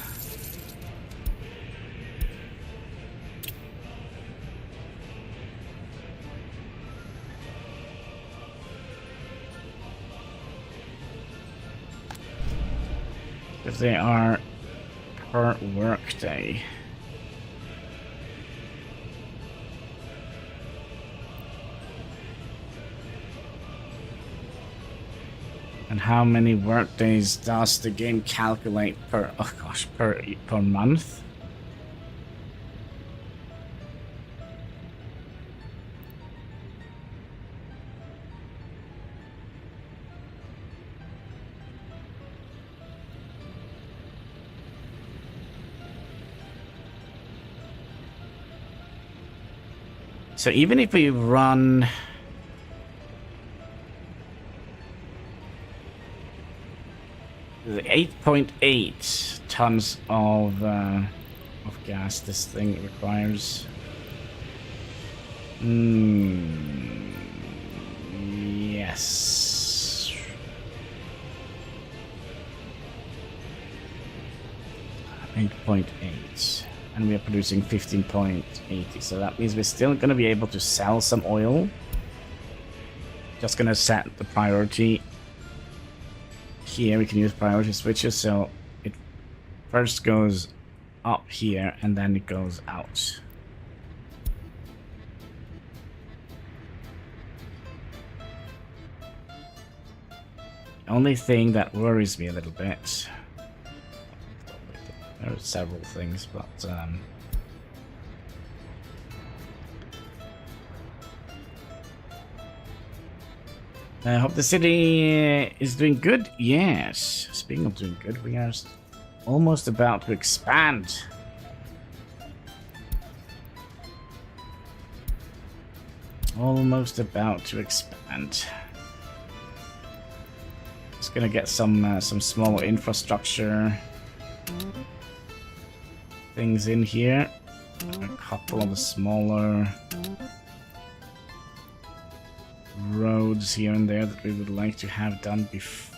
If they are per workday. And how many workdays does the game calculate per, oh gosh, per month? So even if we run the 8.8 tons of gas this thing requires. Yes. $8.8. And we are producing 15.80. So that means we're still going to be able to sell some oil. Just going to set the priority. Here we can use priority switches, so it first goes up here and then it goes out. The only thing that worries me a little bit, there are several things, but I hope the city is doing good. Yes. Speaking of doing good, we are almost about to expand. Almost about to expand. Just gonna get some small infrastructure things in here. A couple of the smaller roads here and there that we would like to have done before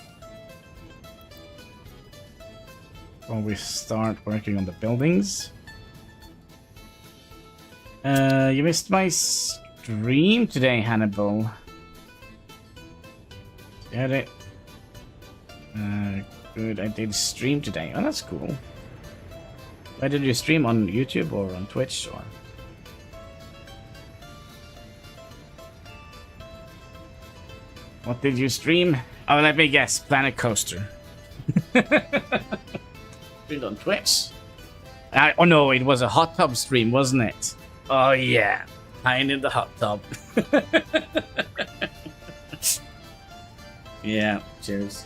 we start working on the buildings. You missed my stream today, Hannibal. Get it? Good, I did stream today. Oh, that's cool. Where did you stream? On YouTube or on Twitch or? What did you stream? Oh, let me guess. Planet Coaster. Streamed on Twitch? Oh no, it was a hot tub stream, wasn't it? Oh yeah. Hiding in the hot tub. Yeah, cheers.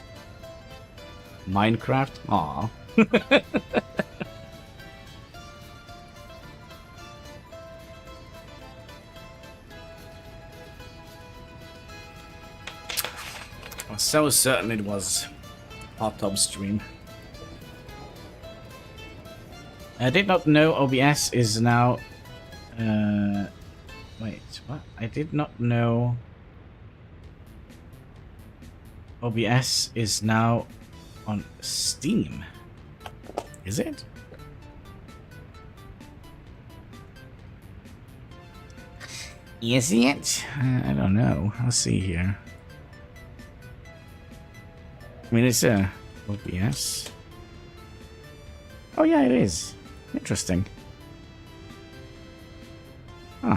Minecraft? Aw. So certain it was Hot Tub Stream. I did not know OBS is now... wait, what? I did not know OBS is now on Steam. Is it? Is it? I don't know. Let's see here. I mean, it's a OBS. Oh yeah, it is. Interesting. Huh.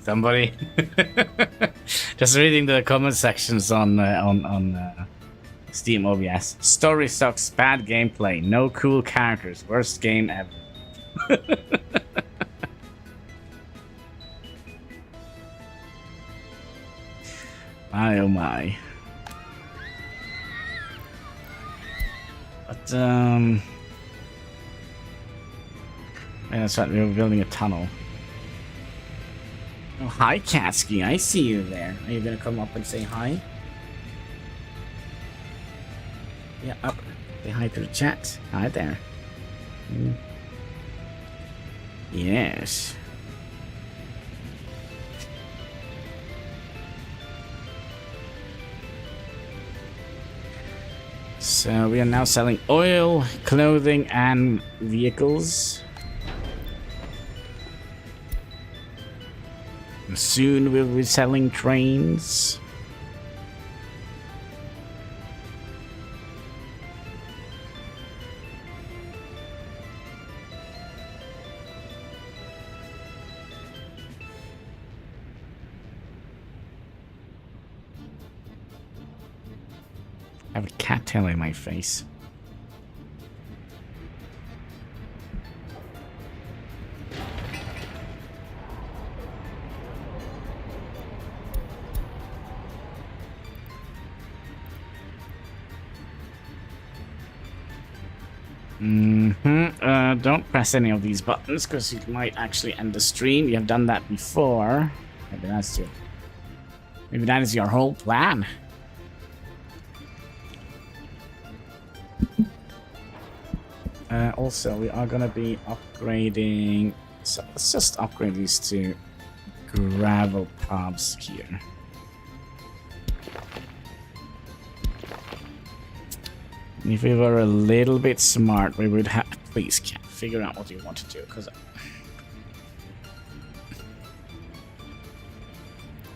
Somebody just reading the comment sections on Steam OBS. Story sucks, bad gameplay, no cool characters, worst game ever. My oh my. But yeah, that's right, we were building a tunnel. Oh, hi, Katsky. I see you there. Are you gonna come up and say hi? Yeah, up. Say hi to the chat. Hi there. Yes. So we are now selling oil, clothing, and vehicles. And soon we'll be selling trains. I have a cattail in my face. Don't press any of these buttons because you might actually end the stream. You have done that before. Maybe that is your whole plan. Also, we are gonna be upgrading. So let's just upgrade these to gravel pubs here. And if we were a little bit smart, we would have. Please, cat, figure out what you want to do, because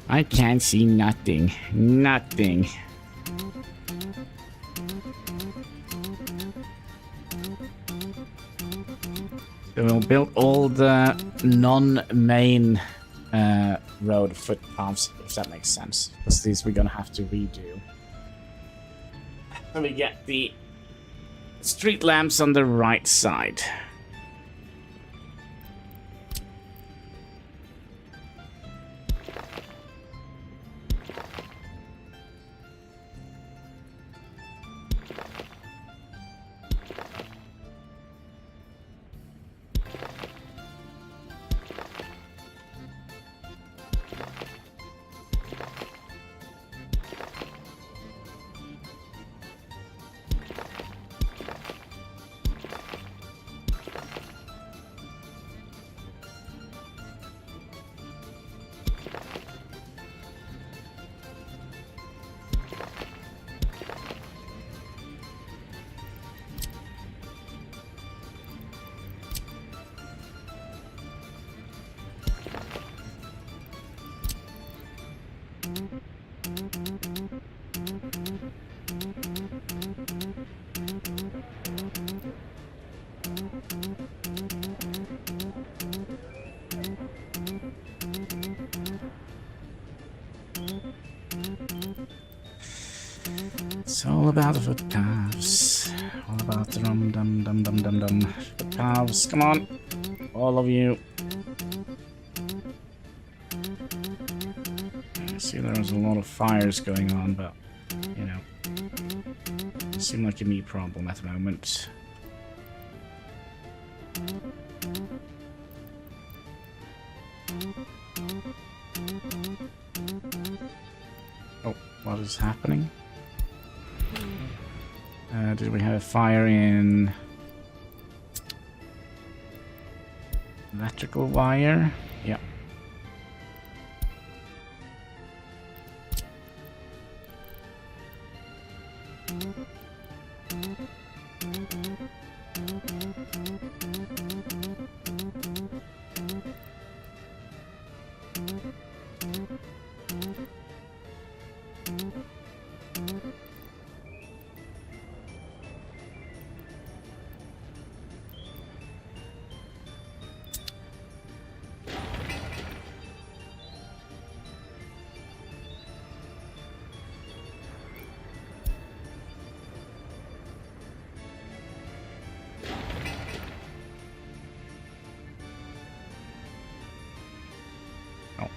I can't see nothing. Nothing. So we'll build all the non-main road footpaths, if that makes sense. Because these we're gonna have to redo. And we get the street lamps on the right side. It's all about the foot calves. All about the dum dum dum dum dum dum. Foot calves, come on. All of you. I see there's a lot of fires going on, but, you know. Doesn't seem like a me problem at the moment. Oh, what is happening? Did we have a fire in electrical wire? Yeah.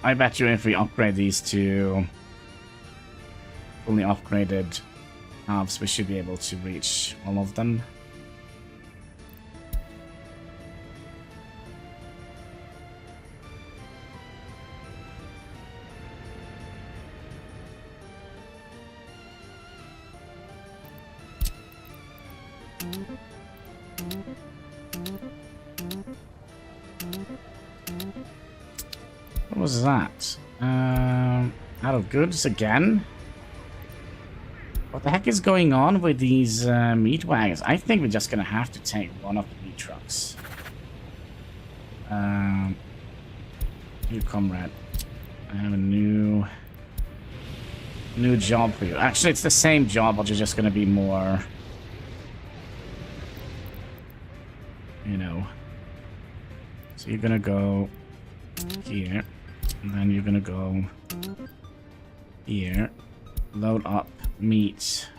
I bet you if we upgrade these to fully upgraded halves, we should be able to reach all of them. What was that? Out of goods again? What the heck is going on with these meat wagons? I think we're just gonna have to take one of the meat trucks. New comrade. I have a new job for you. Actually, it's the same job, but you're just gonna be more, you know. So you're gonna go here. And then you're gonna go here, load up meat,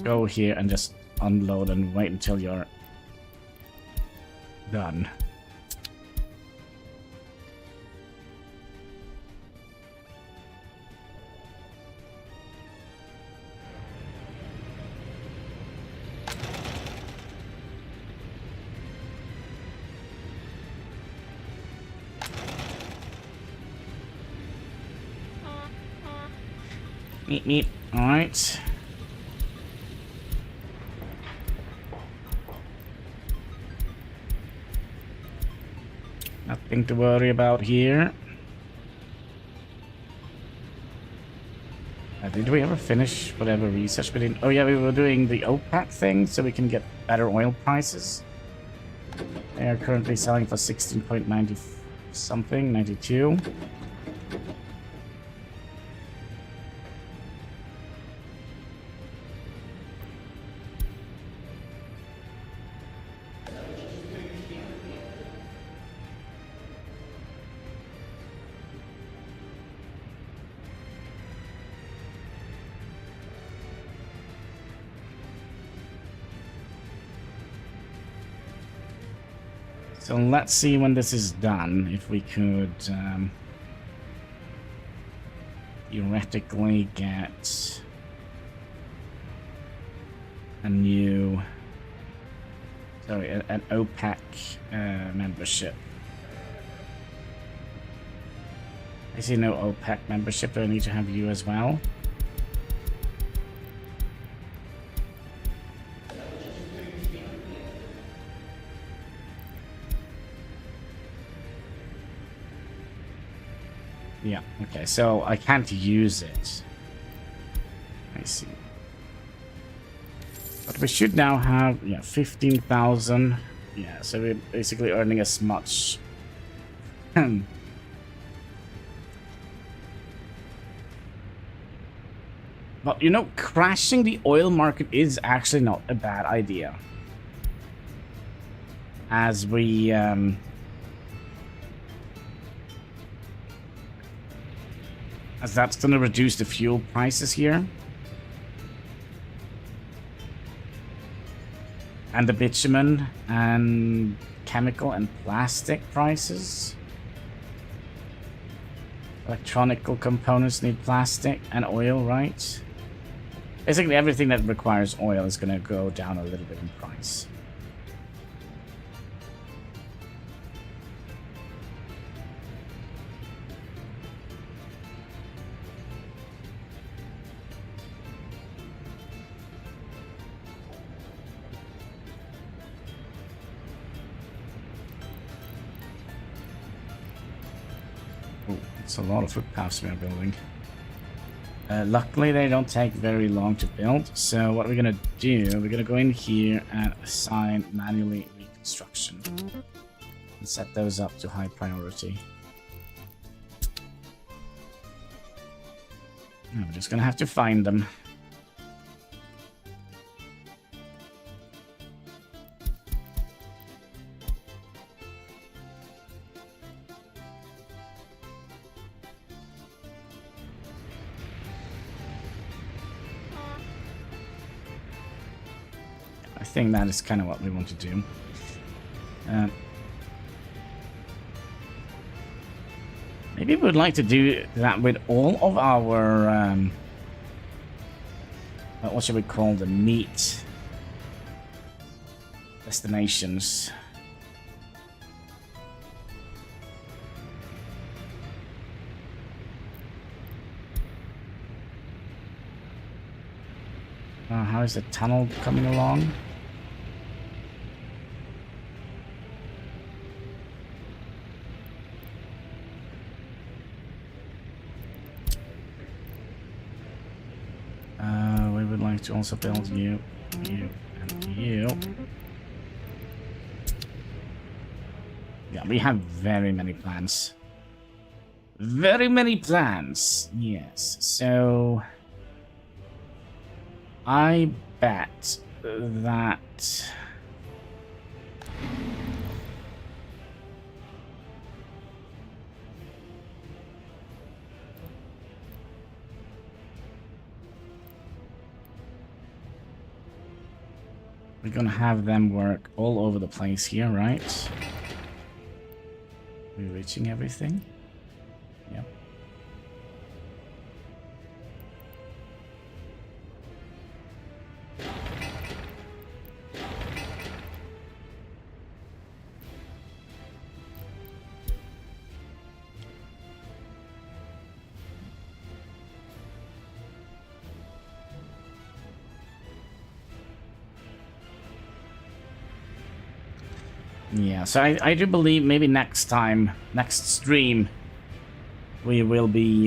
go here and just unload and wait until you're done. Meat. Alright. Nothing to worry about here. Did we ever finish whatever research we did? Oh yeah, we were doing the OPEC thing so we can get better oil prices. They are currently selling for 16.90 something, 92. So let's see when this is done, if we could theoretically get a new, an OPEC membership. I see no OPEC membership, do I need to have you as well? Yeah, okay, so I can't use it. I see. But we should now have, yeah, 15,000. Yeah, so we're basically earning as much. But, you know, crashing the oil market is actually not a bad idea. As we, as that's going to reduce the fuel prices here. And the bitumen and chemical and plastic prices. Electronical components need plastic and oil, right? Basically everything that requires oil is going to go down a little bit in price. It's a lot of footpaths we are building. Luckily, they don't take very long to build. So what we're gonna do, we're gonna go in here and assign manually reconstruction and set those up to high priority. We're just gonna have to find them. I think that is kind of what we want to do. Maybe we would like to do that with all of our, what should we call the meat destinations. How is the tunnel coming along? We would like to also build you, you, and you. Yeah, we have very many plans. Very many plans, yes. So I bet that we're gonna have them work all over the place here, right? We're reaching everything. Yep. Yeah, so I do believe maybe next time, next stream, we will be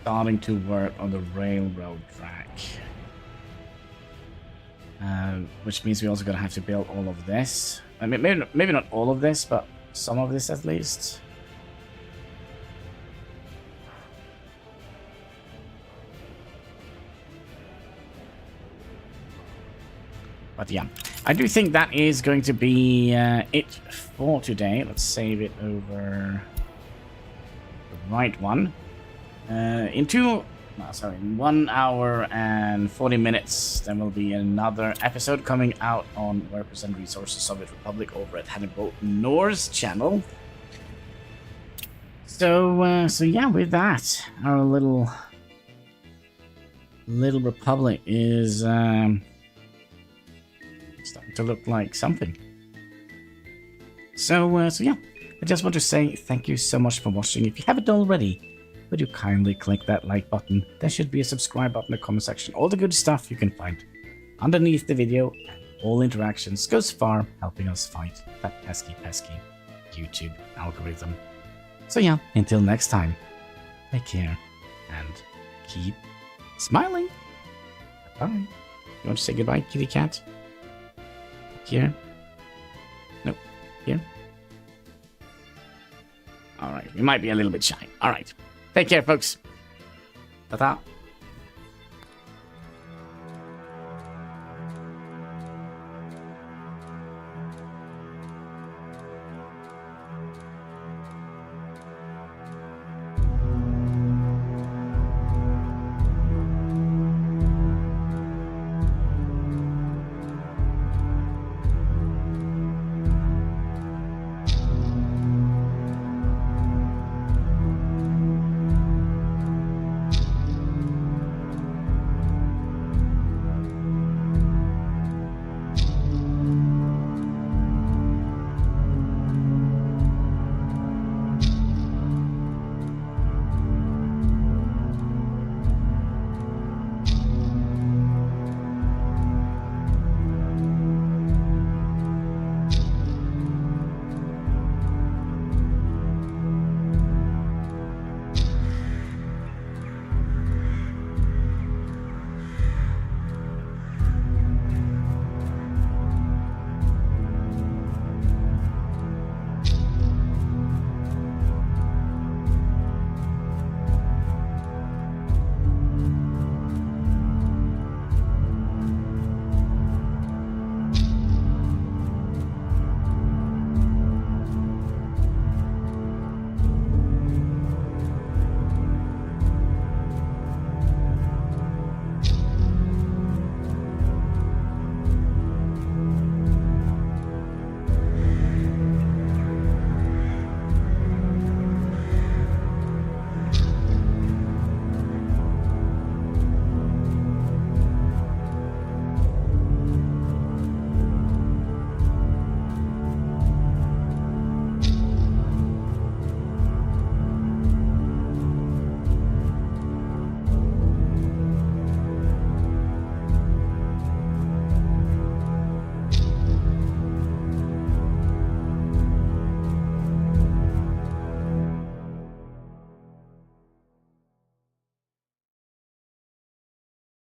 starting to work on the railroad track, which means we're also gonna have to build all of this. I mean, maybe not all of this, but some of this at least. But yeah, I do think that is going to be it for today. Let's save it over the right one. In 1 hour and 40 minutes, there will be another episode coming out on Workers and Resources Soviet Republic over at HanniballNOR's channel. So yeah, with that, our little republic is starting to look like something. So yeah, I just want to say thank you so much for watching. If you haven't already, would you kindly click that like button? There should be a subscribe button in the comment section. All the good stuff you can find underneath the video. All interactions goes far, helping us fight that pesky YouTube algorithm. So yeah, until next time, take care and keep smiling. Bye. You want to say goodbye, kitty cat? Here? Nope. Here? Alright, we might be a little bit shy. Alright. Take care, folks. Ta-ta.